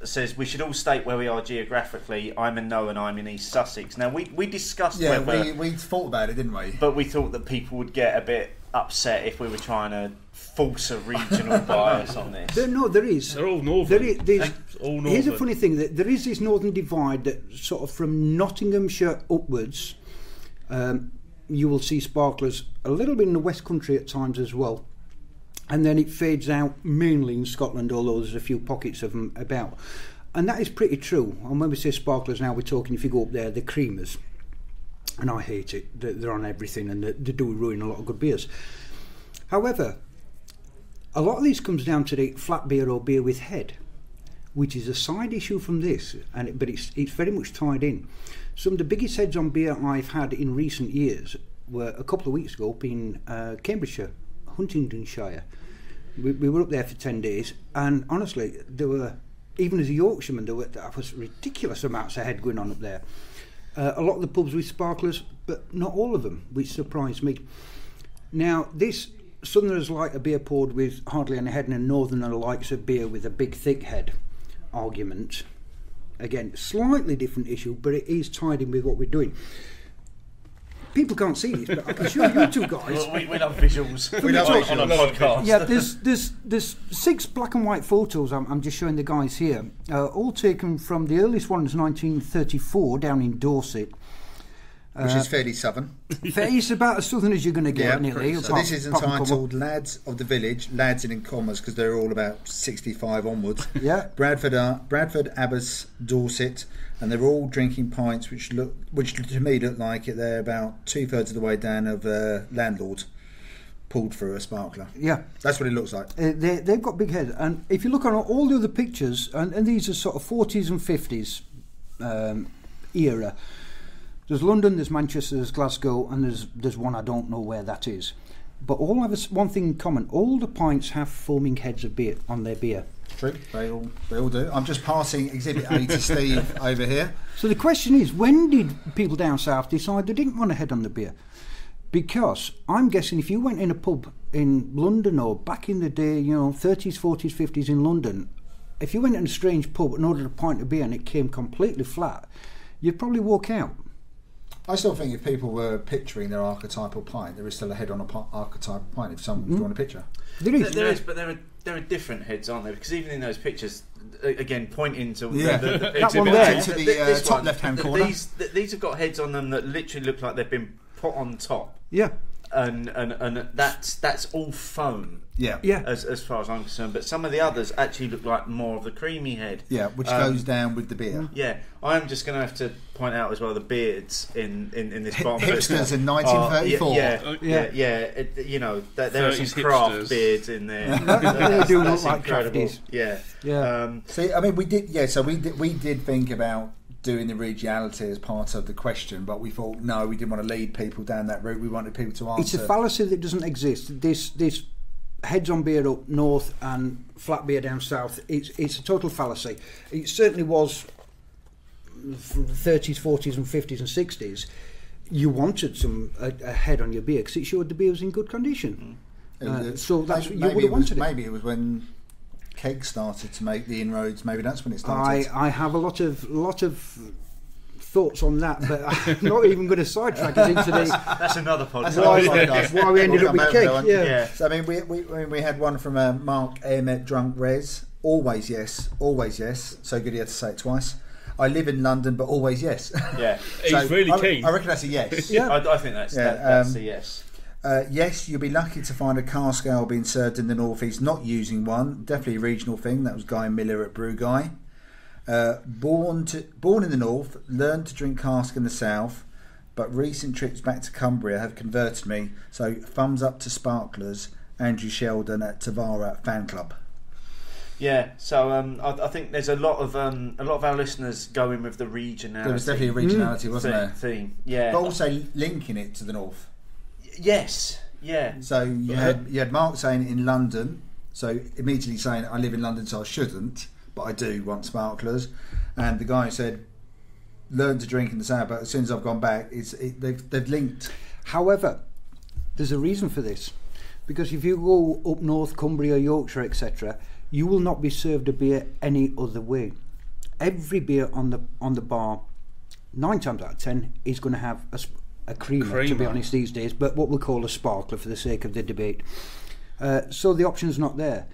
Speaker 2: says we should all state where we are geographically. I'm in No and I'm in East Sussex. Now we discussed whether
Speaker 3: we thought about it, didn't we?
Speaker 2: But we thought that people would get a bit upset if we were trying to force a regional bias on this.
Speaker 5: There is.
Speaker 4: They're all northern. All northern.
Speaker 5: Here's a funny thing, that there is this northern divide that sort of from Nottinghamshire upwards, you will see sparklers a little bit in the West Country at times as well, and then it fades out mainly in Scotland, although there's a few pockets of them about, and that is pretty true. And when we say sparklers now, we're talking, if you go up there, the creamers, and I hate it. They're on everything, and they do ruin a lot of good beers. However, a lot of these comes down to the flat beer or beer with head, which is a side issue from this, but it's very much tied in. Some of the biggest heads on beer I've had in recent years were a couple of weeks ago up in Cambridgeshire, Huntingdonshire. We were up there for 10 days, and honestly, there were, even as a Yorkshireman, there was ridiculous amounts of head going on up there. A lot of the pubs with sparklers, but not all of them, which surprised me. Now, this Southerners like a beer poured with hardly any head, and a Northerner likes a beer with a big thick head argument. Again, slightly different issue, but it is tied in with what we're doing. People can't see this, but I can show you two guys.
Speaker 2: Well, we love visuals. We love visuals on a podcast.
Speaker 5: Yeah, there's 6 black and white photos. I'm just showing the guys here, all taken from, the earliest one is 1934 down in Dorset.
Speaker 3: Which is fairly southern.
Speaker 5: It's about as southern as you're going to get, nearly.
Speaker 3: So this is entitled Lads of the Village, lads in commas because they're all about 65 onwards.
Speaker 5: Yeah.
Speaker 3: Bradford, Abbas, Dorset, and they're all drinking pints which to me look like they're about 2/3 of the way down of landlord pulled through a sparkler.
Speaker 5: Yeah.
Speaker 3: That's what it looks like.
Speaker 5: They've got big heads. And if you look on all the other pictures, and these are sort of 40s and 50s era, there's London, there's Manchester, there's Glasgow, and there's one I don't know where that is. But all have one thing in common. All the pints have foaming heads of beer on their beer.
Speaker 3: True, they all do. I'm just passing Exhibit A to Steve over here.
Speaker 5: So the question is, when did people down south decide they didn't want a head on the beer? Because I'm guessing if you went in a pub in London or back in the day, 30s, 40s, 50s in London, if you went in a strange pub and ordered a pint of beer and it came completely flat, you'd probably walk out.
Speaker 3: I still think if people were picturing their archetypal pint, there is still a head on an archetypal pint if someone's drawn a picture.
Speaker 2: There is, but there are different heads, aren't there? Because even in those pictures, again, pointing to the
Speaker 5: that one there,
Speaker 3: to the top left-hand corner.
Speaker 2: These have got heads on them that literally look like they've been put on top.
Speaker 5: Yeah.
Speaker 2: And that's all foam.
Speaker 5: Yeah.
Speaker 2: As far as I'm concerned, but some of the others actually look like more of the creamy head.
Speaker 3: Yeah, which goes down with the beer.
Speaker 2: Yeah, I'm just going to have to point out as well the beards in this bottom.
Speaker 3: Hipsters in 1934.
Speaker 2: There are some craft
Speaker 4: hipsters.
Speaker 2: Beards in there.
Speaker 5: They do look
Speaker 2: That's
Speaker 5: like
Speaker 2: incredible.
Speaker 5: crafties.
Speaker 2: Yeah.
Speaker 3: See, I mean, we did think about doing the regionality as part of the question, but we thought no, we didn't want to lead people down that route. We wanted people to answer.
Speaker 5: It's a fallacy that doesn't exist. This heads on beer up north and flat beer down south. It's a total fallacy. It certainly was from the 30s, 40s, and 50s and 60s. You wanted a head on your beer because it showed the beer was in good condition. So that's what you would have wanted.
Speaker 3: Maybe it was when keg started to make the inroads. Maybe that's when it started.
Speaker 5: I have a lot of thoughts on that, but I'm not even going to sidetrack us into
Speaker 2: that's another podcast.
Speaker 5: Why we ended up with keg. Yeah.
Speaker 3: So I mean, we had one from Mark Emmett Drunk Res. Always yes, always yes. So good he had to say it twice. I live in London, but always yes.
Speaker 2: Yeah,
Speaker 4: he's really keen.
Speaker 3: I reckon that's a yes.
Speaker 2: Yeah, I think that's a yes.
Speaker 3: Yes, you'll be lucky to find a cask ale being served in the North East. Not using one, definitely a regional thing. That was Guy Miller at Brew Guy. Born in the North, learned to drink cask in the South, but recent trips back to Cumbria have converted me. So thumbs up to Sparklers. Andrew Sheldon at Tavara Fan Club.
Speaker 2: Yeah, so I think there's a lot of our listeners going with the regionality.
Speaker 3: There was definitely a regionality, wasn't there?
Speaker 2: Theme, yeah.
Speaker 3: But also linking it to the North.
Speaker 2: Yes, yeah.
Speaker 3: So you had Mark saying in London, so immediately saying I live in London, so I shouldn't, but I do want sparklers. And the guy said, learn to drink in the South, but as soon as I've gone back, they've linked.
Speaker 5: However, there's a reason for this, because if you go up north, Cumbria, Yorkshire, etc., you will not be served a beer any other way. Every beer on the bar, 9 times out of 10, is going to have a creamer, to be honest, these days, but what we'll call a sparkler for the sake of the debate. So the option's not there.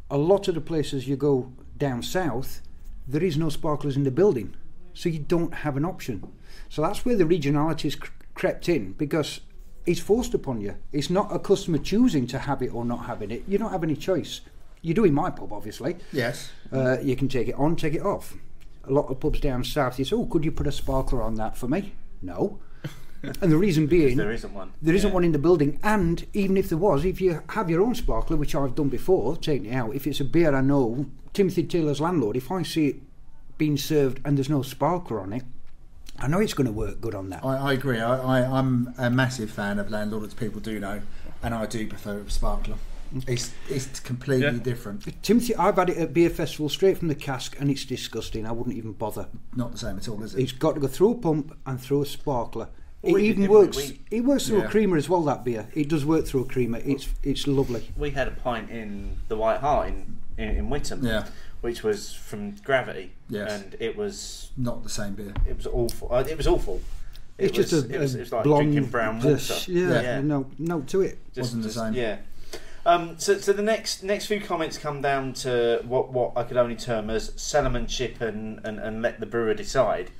Speaker 5: A lot of the places you go down south, there is no sparklers in the building, so you don't have an option. So that's where the regionality's crept in, because it's forced upon you. It's not a customer choosing to have it or not having it. You don't have any choice. You do in my pub, obviously.
Speaker 3: Yes.
Speaker 5: You can take it on, take it off. A lot of pubs down south, you say, could you put a sparkler on that for me? No. And the reason being,
Speaker 2: there isn't one.
Speaker 5: There isn't one in the building, and even if there was, if you have your own sparkler, which I've done before, taking it out, if it's a beer I know, Timothy Taylor's landlord, if I see it being served and there's no sparkler on it, I know it's going to work good on that.
Speaker 3: I agree. I'm a massive fan of landlord, as people do know, and I do prefer a sparkler. It's completely different.
Speaker 5: Timothy, I've had it at beer festival straight from the cask, and it's disgusting. I wouldn't even bother.
Speaker 3: Not the same at all, is it?
Speaker 5: It's got to go through a pump and through a sparkler. It
Speaker 2: We
Speaker 5: even
Speaker 2: did,
Speaker 5: works.
Speaker 2: we-
Speaker 5: It works through a creamer as well. That beer, it does work through a creamer. It's lovely.
Speaker 2: We had a pint in the White Hart in Witham, which was from Gravity, and it was
Speaker 3: not the same beer.
Speaker 2: It was awful. It was awful.
Speaker 5: It's just a
Speaker 2: it was like
Speaker 5: blonde
Speaker 2: drinking brown water.
Speaker 5: Yeah, no to it.
Speaker 3: Wasn't the same.
Speaker 2: Yeah. So the next few comments come down to what I could only term as salmonship and let the brewer decide.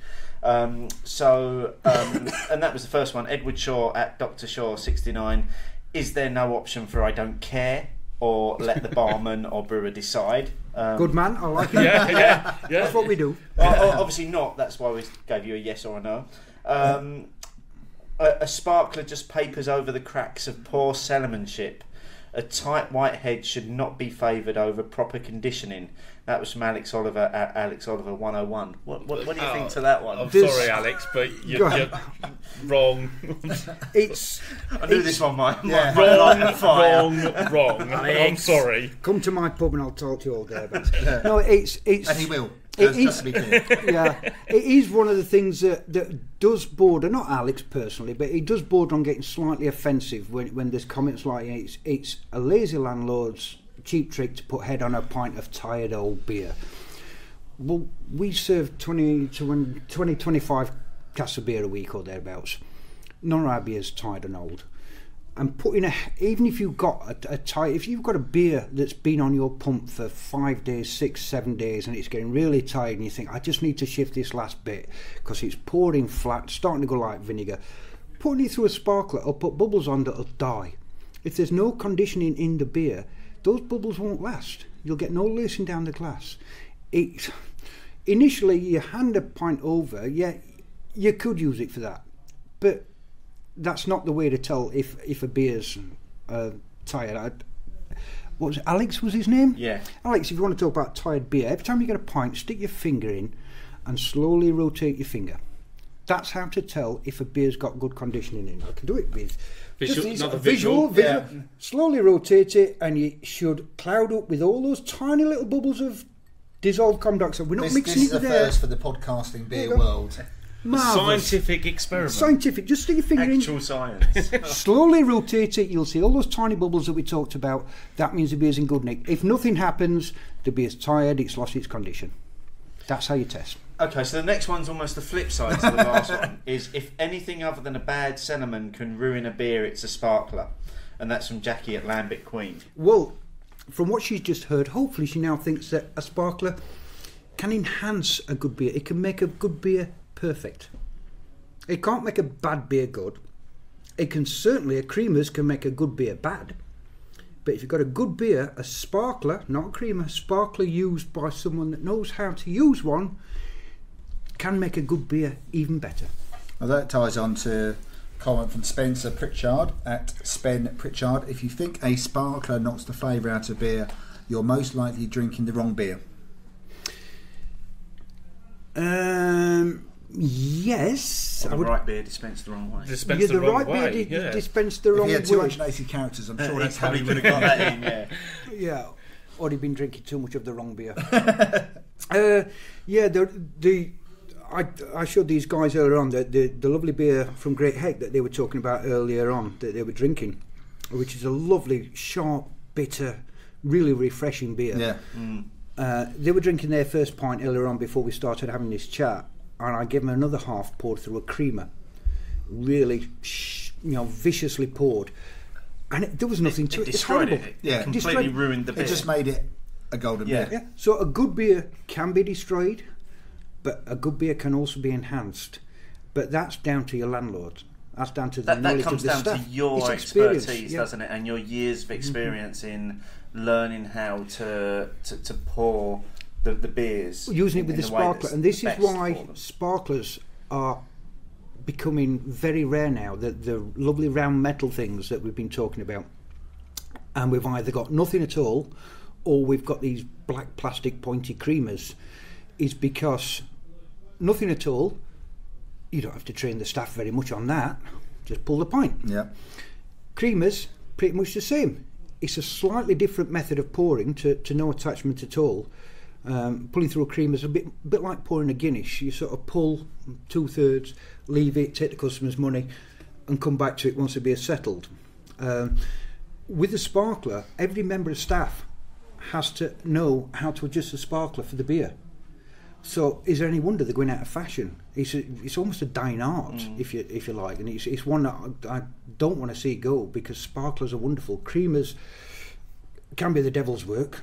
Speaker 2: And that was the first one. Edward Shaw at Dr. Shaw 69. Is there no option for I don't care or let the barman or brewer decide?
Speaker 5: Good man, I like it.
Speaker 4: Yeah.
Speaker 5: That's what we do.
Speaker 2: Obviously not. That's why we gave you a yes or a no. A sparkler just papers over the cracks of poor salmonship. A tight white head should not be favoured over proper conditioning. That was from Alex Oliver at Alex Oliver 101. What do you think to that one?
Speaker 4: I'm sorry, Alex, but you're wrong.
Speaker 2: I knew this one might
Speaker 4: Wrong.
Speaker 5: Alex,
Speaker 4: I'm sorry.
Speaker 5: Come to my pub and I'll talk to you all day about it. No, it's
Speaker 3: And he will.
Speaker 5: It
Speaker 3: Just to be clear.
Speaker 5: Yeah, it is one of the things that does border, not Alex personally, but it does border on getting slightly offensive when there's comments like it's a lazy landlord's cheap trick to put head on a pint of tired old beer. Well, we serve 20-25 casks of beer a week or thereabouts. None of our beer's tired and old. And even if you've got if you've got a beer that's been on your pump for 5 days, 6, 7 days, and it's getting really tired, and you think I just need to shift this last bit because it's pouring flat, starting to go like vinegar, putting it through a sparkler or put bubbles on that'll die. If there's no conditioning in the beer, those bubbles won't last. You'll get no lacing down the glass. Initially, you hand a pint over, yeah, you could use it for that, but that's not the way to tell if a beer's tired. What was it? Alex was his name?
Speaker 2: Yeah.
Speaker 5: Alex, if you want to talk about tired beer, every time you get a pint, stick your finger in and slowly rotate your finger. That's how to tell if a beer's got good conditioning in. I can do it with visual.
Speaker 3: Yeah.
Speaker 5: Slowly rotate it, and you should cloud up with all those tiny little bubbles of dissolved carbon dioxide. We're not mixing
Speaker 3: this
Speaker 5: it with
Speaker 3: is a
Speaker 5: air.
Speaker 3: first for the podcasting beer world.
Speaker 5: Marvellous.
Speaker 4: Scientific experiment.
Speaker 5: Scientific. Just stick your finger in.
Speaker 2: Actual science.
Speaker 5: Slowly rotate it. You'll see all those tiny bubbles that we talked about. That means the beer's in good nick. If nothing happens, the beer's tired. It's lost its condition. That's how you test.
Speaker 2: Okay, so the next one's almost the flip side to the last one. Is if anything other than a bad cinnamon can ruin a beer, it's a sparkler. And that's from Jackie at Lambic Queen.
Speaker 5: Well, from what she's just heard, hopefully she now thinks that a sparkler can enhance a good beer. It can make a good beer perfect. It can't make a bad beer good. It can certainly, a creamers can make a good beer bad. But if you've got a good beer, a sparkler, not a creamer, sparkler used by someone that knows how to use one, can make a good beer even better.
Speaker 3: Well, that ties on to a comment from Spencer Pritchard at Spen Pritchard. If you think a sparkler knocks the flavour out of beer, you're most likely drinking the wrong beer.
Speaker 5: Yes.
Speaker 2: Or the right beer dispensed the wrong way.
Speaker 4: Dispensed the wrong way.
Speaker 5: Dispensed the wrong
Speaker 3: If
Speaker 5: way.
Speaker 3: he had 280 characters, I'm sure that's how he would have got that in.
Speaker 2: Yeah.
Speaker 5: Yeah, or he'd been drinking too much of the wrong beer. I showed these guys earlier on the lovely beer from Great Heck that they were talking about earlier on that they were drinking, which is a lovely, sharp, bitter, really refreshing beer.
Speaker 3: Yeah.
Speaker 5: They were drinking their first pint earlier on before we started having this chat, and I gave them another half poured through a creamer, really, viciously poured, and there was nothing to it. It's
Speaker 2: destroyed
Speaker 5: horrible.
Speaker 2: it.
Speaker 3: Yeah.
Speaker 2: Completely ruined the beer.
Speaker 3: It just made it a golden beer.
Speaker 5: Yeah. So a good beer can be destroyed, but a good beer can also be enhanced. But that's down to your landlord. That's down to the
Speaker 2: That
Speaker 5: knowledge
Speaker 2: comes
Speaker 5: of the
Speaker 2: down
Speaker 5: staff.
Speaker 2: to your
Speaker 5: It's
Speaker 2: expertise,
Speaker 5: yeah.
Speaker 2: doesn't it? And your years of experience in learning how to pour the beers.
Speaker 5: Using it with
Speaker 2: in
Speaker 5: the
Speaker 2: a way
Speaker 5: sparkler.
Speaker 2: that's
Speaker 5: And this is
Speaker 2: best
Speaker 5: why
Speaker 2: for them.
Speaker 5: sparklers are becoming very rare now. The lovely round metal things that we've been talking about. And we've either got nothing at all, or we've got these black plastic pointy creamers, is because nothing at all, you don't have to train the staff very much on that, just pull the pint.
Speaker 3: Yeah.
Speaker 5: Creamers, pretty much the same. It's a slightly different method of pouring to no attachment at all. Pulling through a creamer is a bit like pouring a Guinness. You sort of pull 2/3, leave it, take the customer's money, and come back to it once the beer's settled. With the sparkler, every member of staff has to know how to adjust the sparkler for the beer. So, is there any wonder they're going out of fashion? It's almost a dying art, if you like, and it's one that I don't want to see go, because sparklers are wonderful. Creamers, can be the devil's work.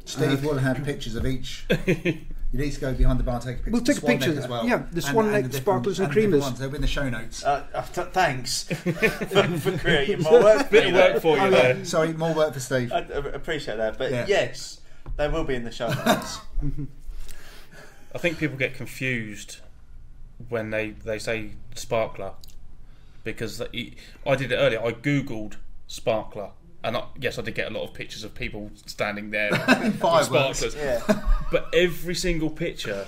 Speaker 3: Steve will have pictures of each. You need to go behind the bar and take a picture.
Speaker 5: We'll take a
Speaker 3: Swan
Speaker 5: picture
Speaker 3: neck as well.
Speaker 5: Yeah, the swan neck,
Speaker 3: the
Speaker 5: sparklers and
Speaker 3: different
Speaker 5: creamers.
Speaker 3: ones. They'll be in the show notes.
Speaker 2: Thanks for creating more work.
Speaker 4: Bit of work for you there.
Speaker 3: Sorry, more work for Steve.
Speaker 2: I appreciate that, but
Speaker 3: Yeah.
Speaker 2: yes, they will be in the show notes.
Speaker 4: I think people get confused when they say sparkler, because I did it earlier. I googled sparkler, and yes, I did get a lot of pictures of people standing there with
Speaker 3: Fireworks.
Speaker 4: sparklers.
Speaker 2: Yeah.
Speaker 4: But every single picture,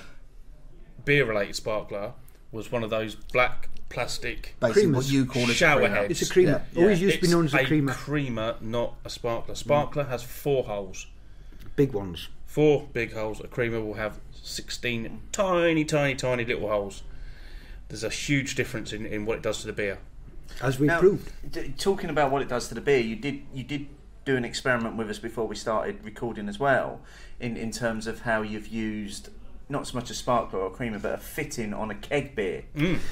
Speaker 4: beer-related sparkler, was one of those black plastic
Speaker 3: Basically,
Speaker 5: Creamers.
Speaker 3: what you call a
Speaker 4: shower
Speaker 3: creamer.
Speaker 4: head.
Speaker 5: It's a creamer.
Speaker 3: Yeah.
Speaker 5: Always used to be known as a
Speaker 4: It's
Speaker 5: creamer.
Speaker 4: creamer, not a sparkler. Sparkler has 4 holes.
Speaker 5: Big ones.
Speaker 4: 4 big holes. A creamer will have 16 tiny little holes. There's a huge difference in what it does to the beer.
Speaker 5: As we
Speaker 2: Now,
Speaker 5: proved.
Speaker 2: talking about what it does to the beer, you did do an experiment with us before we started recording as well, in terms of how you've used not so much a sparkler or a creamer, but a fitting on a keg beer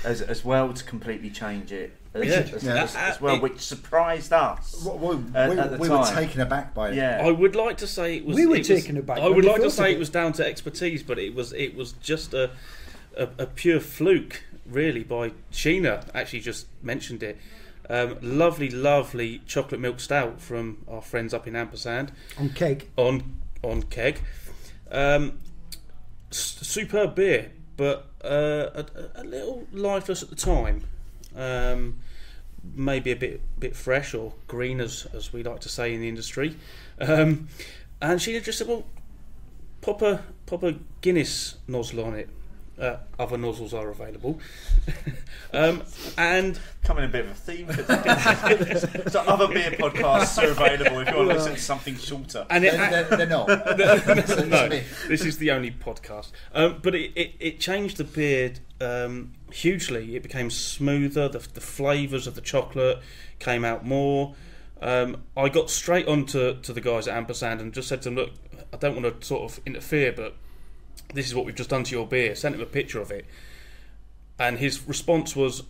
Speaker 2: as well to completely change it as well, which surprised us.
Speaker 3: We
Speaker 2: at the
Speaker 3: were
Speaker 2: time.
Speaker 3: taken aback by it.
Speaker 2: Yeah,
Speaker 4: I would like to say it was.
Speaker 5: We were
Speaker 4: it was-
Speaker 5: taken aback
Speaker 4: I
Speaker 5: when
Speaker 4: would
Speaker 5: we
Speaker 4: like to
Speaker 5: thought
Speaker 4: say
Speaker 5: of
Speaker 4: it was down to expertise, but it was just a pure fluke, really. By Sheena actually just mentioned it. Lovely chocolate milk stout from our friends up in Ampersand
Speaker 5: On keg.
Speaker 4: on keg. Superb beer, but a little lifeless at the time. Maybe a bit fresh or green, as we like to say in the industry. And she just said, "Well, pop a Guinness nozzle on it." Other nozzles are available, and
Speaker 2: coming a bit of a theme for today. So other beer podcasts are available if you want to listen to something shorter.
Speaker 4: and
Speaker 3: They're not.
Speaker 4: no, this is the only podcast. But it changed the beer hugely. It became smoother. The flavours of the chocolate came out more. I got straight on to the guys at Ampersand and just said to them, "Look, I don't want to sort of interfere, but this is what we've just done to your beer." Sent him a picture of it, and his response was,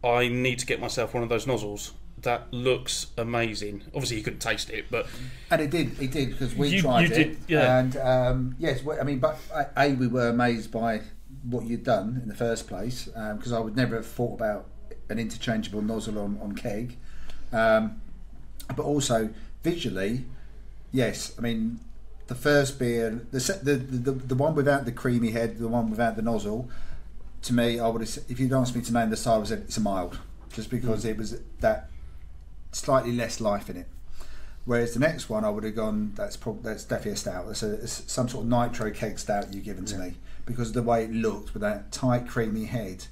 Speaker 4: "I need to get myself one of those nozzles. That looks amazing." Obviously, he couldn't taste it, but
Speaker 3: And it did because we
Speaker 4: You
Speaker 3: tried it.
Speaker 4: did, yeah.
Speaker 3: And yes, I mean, but we were amazed by what you'd done in the first place, because I would never have thought about an interchangeable nozzle on keg. But also visually, yes, I mean, the first beer, the one without the creamy head, the one without the nozzle, to me, I would have, if you'd asked me to name the style, I would have said it's a mild, just because it was that slightly less life in it. Whereas the next one, I would have gone, that's definitely a stout. It's some sort of nitro keg stout you've given to me, because of the way it looked with that tight creamy head,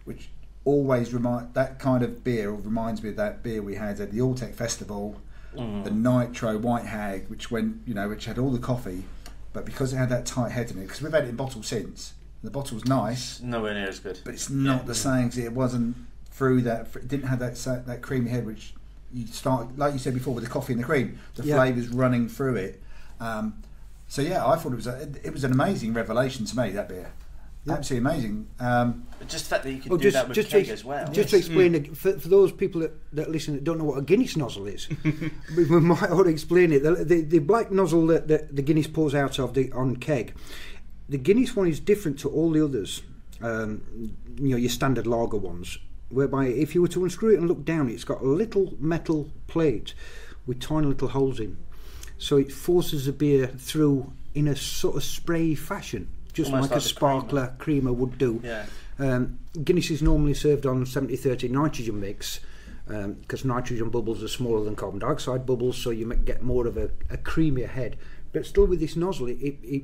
Speaker 3: which always that kind of beer reminds me of that beer we had at the Alltech Festival. The Nitro White Hag, which had all the coffee, but because it had that tight head in it, because we've had it in bottles since, and the bottle's nice,
Speaker 2: Nowhere near as good.
Speaker 3: but it's not the same. 'Cause it wasn't through that. It didn't have that creamy head, which you start, like you said before, with the coffee and the cream, the flavours running through it. So yeah, I thought it was an amazing revelation to me, that beer. Absolutely amazing.
Speaker 2: But just the fact that you can do that with keg as well.
Speaker 5: Just to explain, for those people that listen that don't know what a Guinness nozzle is, we might ought to explain it. The black nozzle that the Guinness pours out of on keg, the Guinness one is different to all the others, your standard lager ones, whereby if you were to unscrew it and look down, it's got a little metal plate with tiny little holes in. So it forces the beer through in a sort of spray fashion. Just
Speaker 2: Almost
Speaker 5: like a
Speaker 2: like the
Speaker 5: sparkler creamer would do.
Speaker 2: Yeah.
Speaker 5: Guinness is normally served on 70-30 nitrogen mix, because nitrogen bubbles are smaller than carbon dioxide bubbles, so you get more of a creamier head. But still, with this nozzle, it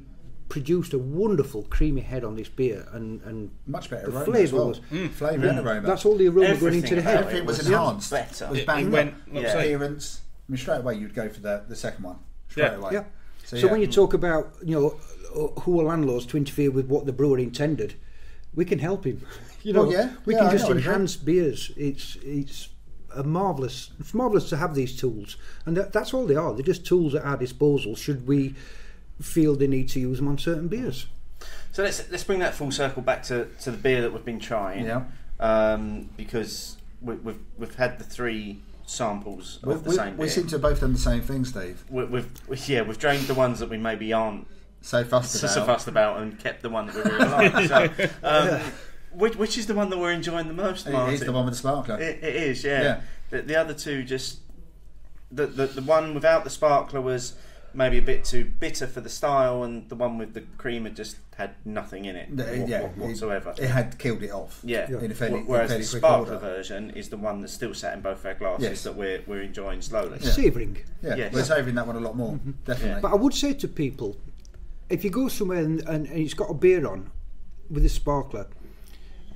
Speaker 5: produced a wonderful creamy head on this beer, and
Speaker 3: Much better
Speaker 5: the
Speaker 3: aroma
Speaker 5: flavour
Speaker 3: as well.
Speaker 5: was
Speaker 3: Flavour and aroma.
Speaker 5: that's all the aroma going
Speaker 2: Everything
Speaker 5: into the
Speaker 2: about
Speaker 5: head.
Speaker 3: Everything was
Speaker 2: was
Speaker 3: enhanced.
Speaker 2: better.
Speaker 3: It was
Speaker 4: It
Speaker 3: banged
Speaker 4: went-
Speaker 3: up.
Speaker 4: like
Speaker 2: I
Speaker 4: I say,
Speaker 3: Appearance. I mean, straight away you'd go for the second one. Straight away.
Speaker 5: Yeah.
Speaker 3: So,
Speaker 5: So when you talk about who are landlords to interfere with what the brewer intended, we can help him. We
Speaker 3: I
Speaker 5: can
Speaker 3: know
Speaker 5: just
Speaker 3: what you
Speaker 5: enhance beers. It's marvellous to have these tools, and that's all they are. They're just tools at our disposal. Should we feel the need to use them on certain beers?
Speaker 2: So let's bring that full circle back to the beer that we've been trying.
Speaker 3: Yeah.
Speaker 2: Because we've had the three samples of the same beer.
Speaker 3: We seem to have both done the same thing, Steve.
Speaker 2: We've drained the ones that we maybe aren't
Speaker 3: so fussed about
Speaker 2: and kept the one that we really like. So, which is the one that we're enjoying the most, Martin?
Speaker 3: It is the one with the sparkler.
Speaker 2: It is, yeah. The other two just... The one without the sparkler was maybe a bit too bitter for the style, and the one with the creamer just had nothing in it whatsoever.
Speaker 3: It had killed it off.
Speaker 2: Yeah. Whereas the sparkler version is the one that's still sat in both our glasses that we're enjoying slowly.
Speaker 5: Yeah. Savouring.
Speaker 3: Yeah, yes. We're savouring that one a lot more, definitely.
Speaker 5: Yeah. But I would say to people, if you go somewhere and it's got a beer on with a sparkler,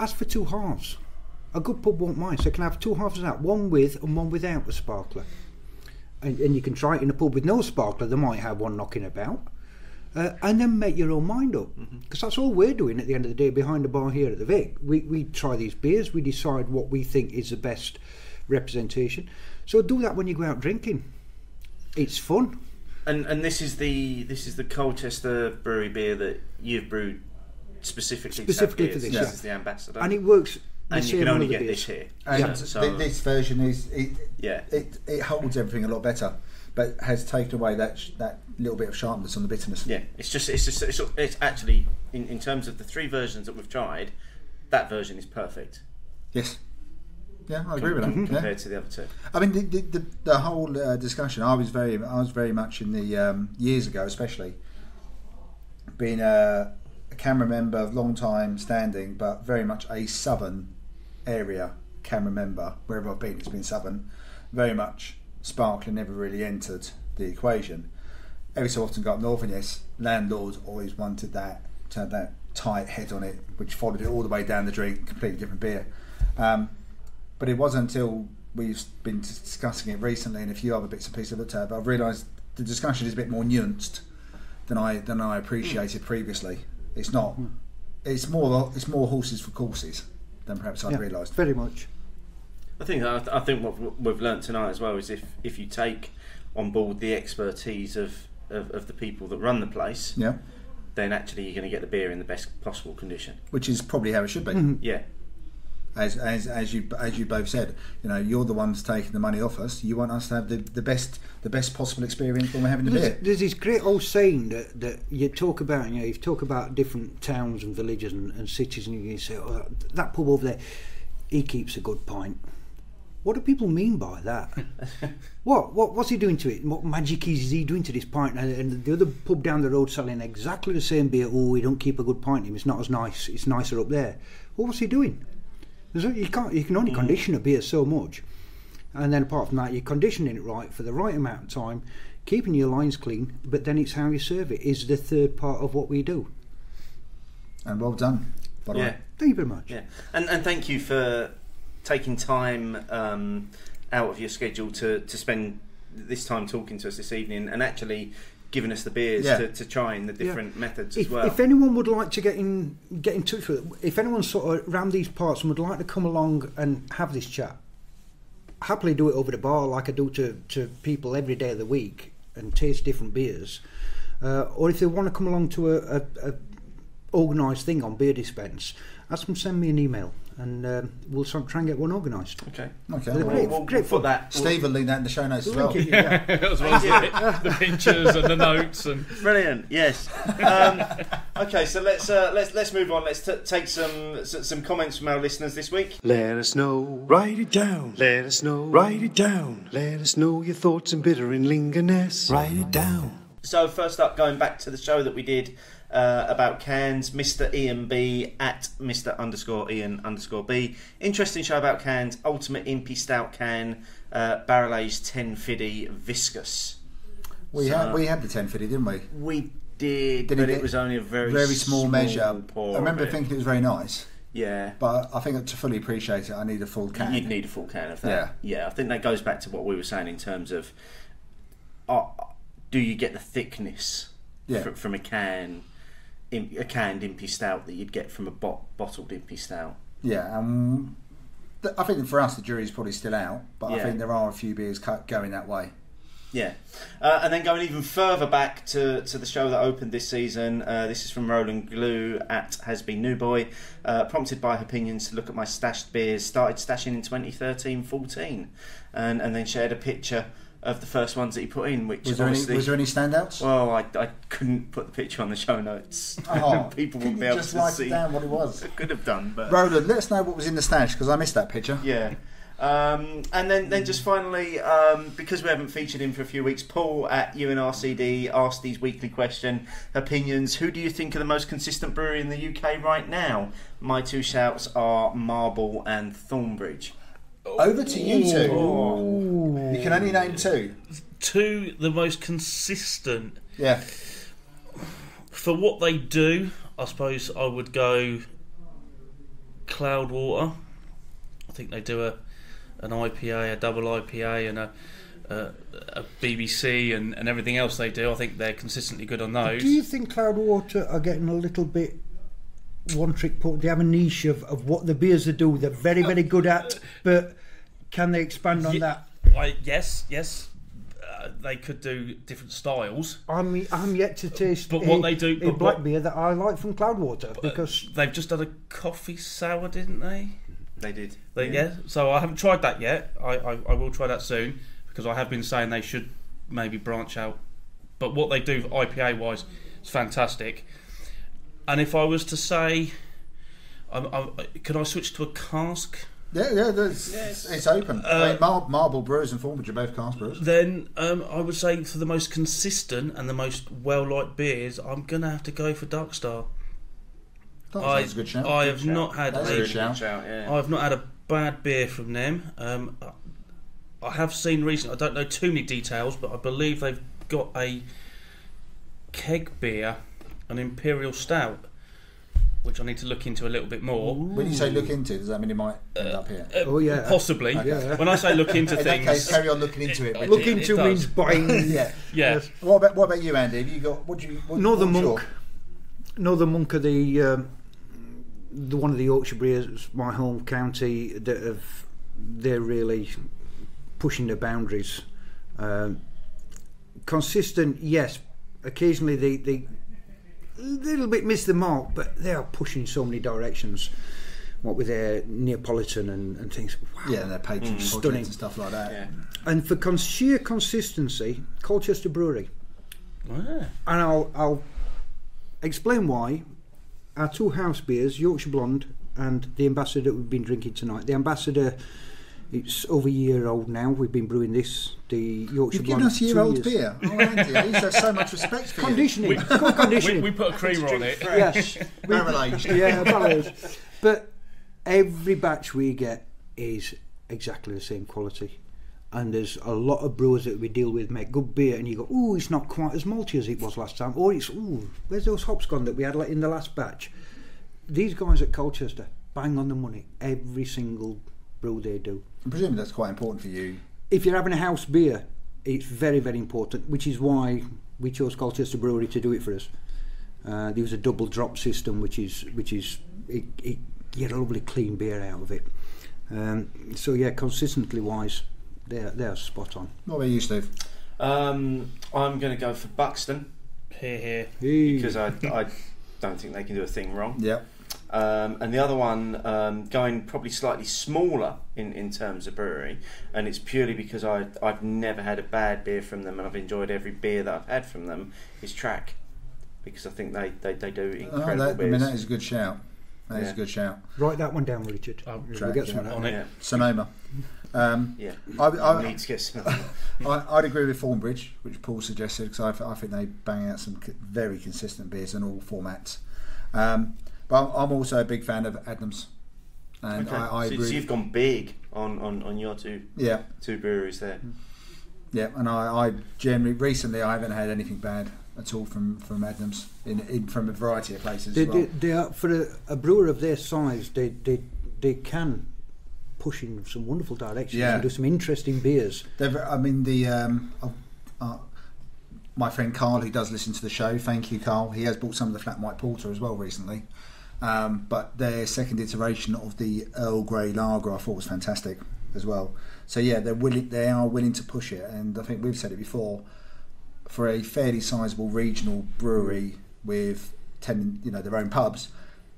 Speaker 5: ask for 2 halves. A good pub won't mind, so you can have 2 halves of that, one with and one without the sparkler. And you can try it in a pub with no sparkler. They might have one knocking about, and then make your own mind up, because that's all we're doing at the end of the day behind the bar here at the Vic. We try these beers, we decide what we think is the best representation. So do that when you go out drinking. It's fun.
Speaker 2: And this is the Colchester Brewery beer that you've brewed specifically for this. This is the ambassador,
Speaker 5: and it works.
Speaker 2: And you can only get this here.
Speaker 3: And this version it holds everything a lot better, but has taken away that little bit of sharpness on the bitterness.
Speaker 2: Yeah, it's actually in terms of the 3 versions that we've tried, that version is perfect.
Speaker 3: Yes. Yeah, I agree with that.
Speaker 2: Compared to the other 2.
Speaker 3: I mean, the whole discussion. I was very much in the years ago, especially being a camera member, long time standing, but very much a southern area camera member. Wherever I've been, it's been southern. Very much sparkling never really entered the equation. Every so often got northern, yes. Landlords always wanted that to have that tight head on it, which followed it all the way down the drink, completely different beer. But it wasn't until we've been discussing it recently and a few other bits and pieces looked at, but I've realised the discussion is a bit more nuanced than I appreciated previously. It's not. It's more horses for courses than perhaps I'd realised.
Speaker 5: Very much.
Speaker 2: I think what we've learnt tonight as well is if you take on board the expertise of the people that run the place, then actually you're going to get the beer in the best possible condition.
Speaker 3: Which is probably how it should be.
Speaker 2: Yeah.
Speaker 3: As you both said, you're the ones taking the money off us. You want us to have the best possible experience when we're having the beer.
Speaker 5: There's this great old saying that you talk about. You talk about different towns and villages and cities, and you say, "Oh, that pub over there, he keeps a good pint." What do people mean by that? What's he doing to it? What magic is he doing to this pint? And the other pub down the road selling exactly the same beer. Oh, we don't keep a good pint. It's not as nice. It's nicer up there. Well, what's he doing? You can only condition a beer so much, and then apart from that, you're conditioning it right for the right amount of time, keeping your lines clean. But then it's how you serve it is the third part of what we do.
Speaker 3: And well done. By the way.
Speaker 5: Thank you very much.
Speaker 2: Yeah, and thank you for taking time out of your schedule to spend this time talking to us this evening, and actually giving us the beers to try in the different methods as well.
Speaker 5: If anyone would like to get in touch with it, if anyone's sort of around these parts and would like to come along and have this chat, happily do it over the bar like I do to people every day of the week and taste different beers. Or if they want to come along to a organised thing on beer dispense, ask them to send me an email. And we'll try and get one organised.
Speaker 2: Okay.
Speaker 5: We'll put
Speaker 2: that.
Speaker 3: Steve will link that in the show notes as well.
Speaker 4: The pictures and the notes and
Speaker 2: brilliant. Yes. Okay, so let's move on. Let's take some comments from our listeners this week.
Speaker 7: Let us know. Write it down. Let us know. Write it down. Let us know your thoughts and bitter and lingerness. Write it down.
Speaker 2: So first up, going back to the show that we did about cans, Mr. Ian B at Mr_Ian_B. Interesting show about cans. Ultimate Impy Stout can, barrel aged 1050 viscous.
Speaker 3: We had the 1050, didn't we?
Speaker 2: We did, but it was only a very
Speaker 3: small measure.
Speaker 2: Pour
Speaker 3: I remember thinking it was very nice.
Speaker 2: Yeah,
Speaker 3: but I think to fully appreciate it, I need a full can.
Speaker 2: You'd need a full can of that. Yeah. I think that goes back to what we were saying in terms of, do you get the thickness from a canned Impy Stout that you'd get from a bottled Impy Stout?
Speaker 3: Yeah, I think for us the jury's probably still out, but I think there are a few beers going that way.
Speaker 2: Yeah. And then going even further back to the show that opened this season, this is from Roland Glue at Has Been New Boy. Prompted by Hopinions to look at my stashed beers, started stashing in 2013-14, and then shared a picture of the first ones that he put in. Which
Speaker 3: was there any standouts?
Speaker 2: Well, I couldn't put the picture on the show notes. People wouldn't be able to see.
Speaker 3: Just write down what it was.
Speaker 2: I could have done, but
Speaker 3: Roland, let us know what was in the stash because I missed that picture.
Speaker 2: Yeah. And then just finally, because we haven't featured him for a few weeks, Paul at UNRCD asked his weekly question, Opinions, who do you think are the most consistent brewery in the UK right now? My two shouts are Marble and Thornbridge.
Speaker 3: Over to you two. You can only name two.
Speaker 4: Two, the most consistent.
Speaker 3: Yeah.
Speaker 4: For what they do, I suppose I would go Cloudwater. I think they do an IPA, a double IPA, and a BBC and everything else they do. I think they're consistently good on those.
Speaker 5: Do you think Cloudwater are getting a little bit one-trick pony? They have a niche of what the beers they do they're very, very good at, but can they expand on that?
Speaker 4: Yes. They could do different styles.
Speaker 5: I'm yet to taste
Speaker 4: what they do,
Speaker 5: a black beer that I like from Cloudwater because
Speaker 4: they've just done a coffee sour, didn't they?
Speaker 2: They did.
Speaker 4: Yeah. So I haven't tried that yet. I will try that soon because I have been saying they should maybe branch out. But what they do IPA wise is fantastic. And if I was to say, could I switch to a cask?
Speaker 3: Yeah, it's open. Marble Brewers and Thornbridge are both cask brewers.
Speaker 4: Then I would say for the most consistent and the most well-liked beers, I'm going to have to go for Darkstar.
Speaker 3: That's a good shout.
Speaker 4: I have not had
Speaker 2: I've
Speaker 4: not had a bad beer from them. I have seen recently, I don't know too many details, but I believe they've got a keg beer, an Imperial Stout, which I need to look into a little bit more.
Speaker 3: When you say look into, does that mean it might end up here?
Speaker 4: Possibly.
Speaker 3: Okay.
Speaker 4: Yeah. When I say look into
Speaker 3: in
Speaker 4: things,
Speaker 3: that case, carry on looking into it.
Speaker 5: Look into means buying.
Speaker 3: Yeah.
Speaker 4: Yes.
Speaker 3: What about you, Andy? Have you got
Speaker 5: Northern Monk? Northern Monk are the one of the Yorkshire breweries, my home county, they're really pushing the boundaries. Consistent, yes. Occasionally they a little bit miss the mark, but they are pushing so many directions. What with their Neapolitan and things. Wow.
Speaker 3: Yeah, and their patron
Speaker 5: stunning
Speaker 3: and stuff like that.
Speaker 2: Yeah.
Speaker 5: And for sheer consistency, Colchester Brewery.
Speaker 4: Yeah.
Speaker 5: And I'll explain why. Our two house beers, Yorkshire Blonde and the Ambassador that we've been drinking tonight. The Ambassador, it's over a year old now. We've been brewing this. The Yorkshire
Speaker 3: You've
Speaker 5: Blonde.
Speaker 3: given us a year-old beer. Oh, Andy, I used to have so much respect for
Speaker 5: Conditioning. It's called conditioning.
Speaker 4: We put a creamer on it.
Speaker 5: Yes.
Speaker 3: Barrel-aged.
Speaker 5: Yeah, barrel-aged. But every batch we get is exactly the same quality. And there's a lot of brewers that we deal with make good beer, and you go, "Ooh, it's not quite as malty as it was last time," or it's, "Ooh, where's those hops gone that we had in the last batch?" These guys at Colchester bang on the money every single brew they do.
Speaker 3: I presume that's quite important for you.
Speaker 5: If you're having a house beer, it's very, very important, which is why we chose Colchester Brewery to do it for us. There was a double drop system, which is you get a lovely clean beer out of it. So yeah, consistently wise, they're spot on.
Speaker 3: What about you, Steve?
Speaker 2: I'm going to go for Buxton.
Speaker 4: Here.
Speaker 2: Because I don't think they can do a thing wrong.
Speaker 3: Yeah.
Speaker 2: And the other one, going probably slightly smaller in terms of brewery, and it's purely because I've never had a bad beer from them, and I've enjoyed every beer that I've had from them, is Track, because I think they do incredible beers.
Speaker 3: I mean, that is a good shout. That is a good shout.
Speaker 5: Write that one down, Richard. We'll get some
Speaker 4: on it.
Speaker 2: Yeah.
Speaker 3: Sonoma.
Speaker 2: I need to get some.
Speaker 3: I'd agree with Thornbridge, which Paul suggested, because I think they bang out some very consistent beers in all formats. But I'm also a big fan of Adnams, and
Speaker 2: Okay.
Speaker 3: I agree.
Speaker 2: So you've gone big on your two breweries there.
Speaker 3: Yeah, and I generally recently I haven't had anything bad at all from Adnams from a variety of places.
Speaker 5: They are, for a brewer of their size, they can push in some wonderful directions and do some interesting beers.
Speaker 3: I mean, my friend Carl, who does listen to the show, thank you, Carl. He has bought some of the Flat White Porter as well recently. But their second iteration of the Earl Grey Lager I thought was fantastic. as well. So yeah, they are willing to push it, and I think we've said it before. For a fairly sizable regional brewery with 10, their own pubs,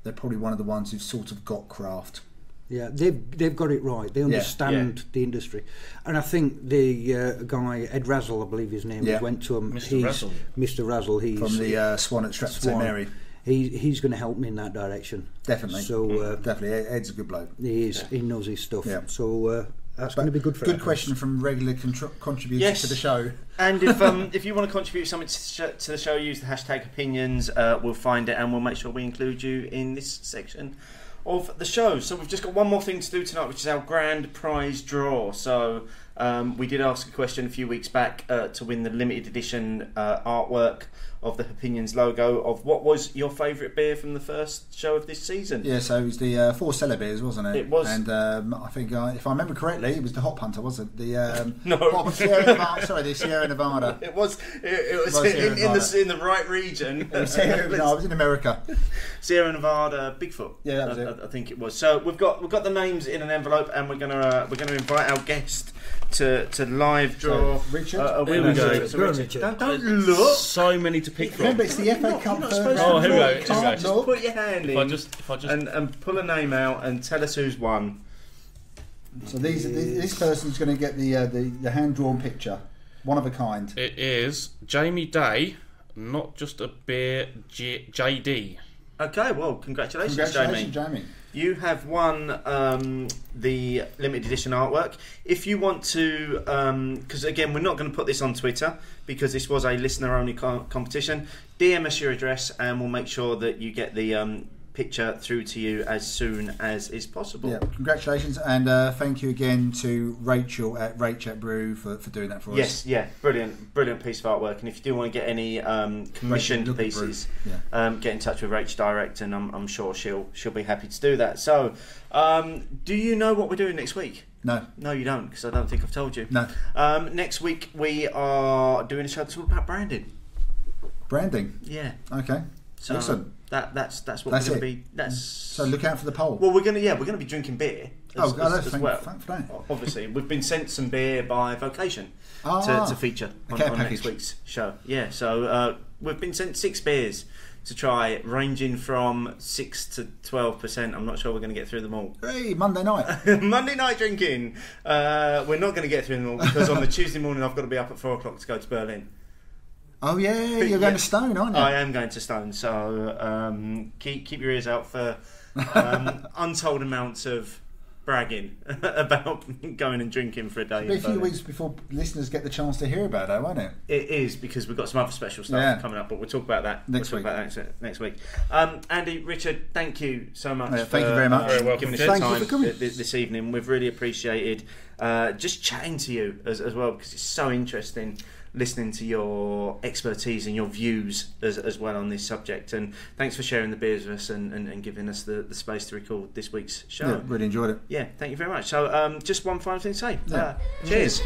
Speaker 3: they're probably one of the ones who've sort of got craft.
Speaker 5: Yeah, they've got it right. They understand the industry, and I think the guy Ed Razzle, I believe his name, went to him. Mr. Razzle. He's
Speaker 3: from the Swan at Stratford St Mary.
Speaker 5: He's going to help me in that direction.
Speaker 3: Definitely.
Speaker 5: So
Speaker 3: definitely, Ed's a good bloke.
Speaker 5: He is. He knows his stuff. Yeah. So that's going to be good for.
Speaker 3: Good question from regular contributors to the show.
Speaker 2: And if you want to contribute something to the show, use the hashtag Opinions. We'll find it and we'll make sure we include you in this section of the show. So we've just got one more thing to do tonight, which is our grand prize draw. So we did ask a question a few weeks back to win the limited edition artwork of the Hopinions logo of what was your favourite beer from the first show of this season.
Speaker 3: Yeah, so it was the 4 cellar beers, wasn't it?
Speaker 2: It was.
Speaker 3: And I think, if I remember correctly, it was the Hop Hunter, wasn't it? The the Sierra Nevada.
Speaker 2: It was in the right region.
Speaker 3: I was in America.
Speaker 2: Sierra Nevada, Bigfoot.
Speaker 3: Yeah, that was it.
Speaker 2: I think it was. So we've got the names in an envelope, and we're gonna invite our guest to live draw.
Speaker 3: So, Richard,
Speaker 4: here we go.
Speaker 2: So Richard. Don't look.
Speaker 4: So many to pick from.
Speaker 3: Remember, it's the FA Cup third round.
Speaker 4: Oh, here we go.
Speaker 2: Just put your hand in.
Speaker 4: If I just
Speaker 2: and pull a name out and tell us who's won.
Speaker 3: So this person's going to get the hand drawn picture, one of a kind.
Speaker 4: It is Jamie Day, not just a beer. JD.
Speaker 2: Okay, well, congratulations,
Speaker 3: Jamie.
Speaker 2: You have won the limited edition artwork. If you want to, because again, we're not going to put this on Twitter because this was a listener-only competition, DM us your address and we'll make sure that you get the picture through to you as soon as is possible.
Speaker 3: Yeah, congratulations, and thank you again to Rachel at Brew for doing that for us.
Speaker 2: Yes, yeah, brilliant piece of artwork. And if you do want to get any commissioned pieces, get in touch with Rach direct, and I'm sure she'll be happy to do that. So, do you know what we're doing next week?
Speaker 3: No,
Speaker 2: you don't, because I don't think I've told you.
Speaker 3: No.
Speaker 2: Next week we are doing a show that's all about branding.
Speaker 3: Branding.
Speaker 2: Yeah.
Speaker 3: Okay.
Speaker 2: So
Speaker 3: awesome.
Speaker 2: That's what we're going to be.
Speaker 3: So look out for the poll.
Speaker 2: Well, we're going to be drinking beer as well.
Speaker 3: Thank for that.
Speaker 2: Obviously, we've been sent some beer by Vocation to feature on next week's show. Yeah, so we've been sent 6 beers to try, ranging from 6 to 12%. I'm not sure we're going to get through them all.
Speaker 3: Hey, Monday night.
Speaker 2: Monday night drinking. We're not going to get through them all because on the Tuesday morning I've got to be up at 4 o'clock to go to Berlin.
Speaker 3: Oh yeah, you're going to Stone, aren't you?
Speaker 2: I am going to Stone, so keep your ears out for untold amounts of bragging about going and drinking for a day.
Speaker 3: It'll be a few weeks before listeners get the chance to hear about it, won't it?
Speaker 2: It is, because we've got some other special stuff coming up, but we'll talk about that next week. Andy, Richard, thank you so much.
Speaker 3: Thank you very much.
Speaker 2: Very welcome. Giving us your time this evening. We've really appreciated just chatting to you as well, because it's so interesting listening to your expertise and your views as well on this subject. And thanks for sharing the beers with us and giving us the space to record this week's show.
Speaker 3: Yeah, really enjoyed it.
Speaker 2: Yeah, thank you very much. So just one final thing to say. Cheers.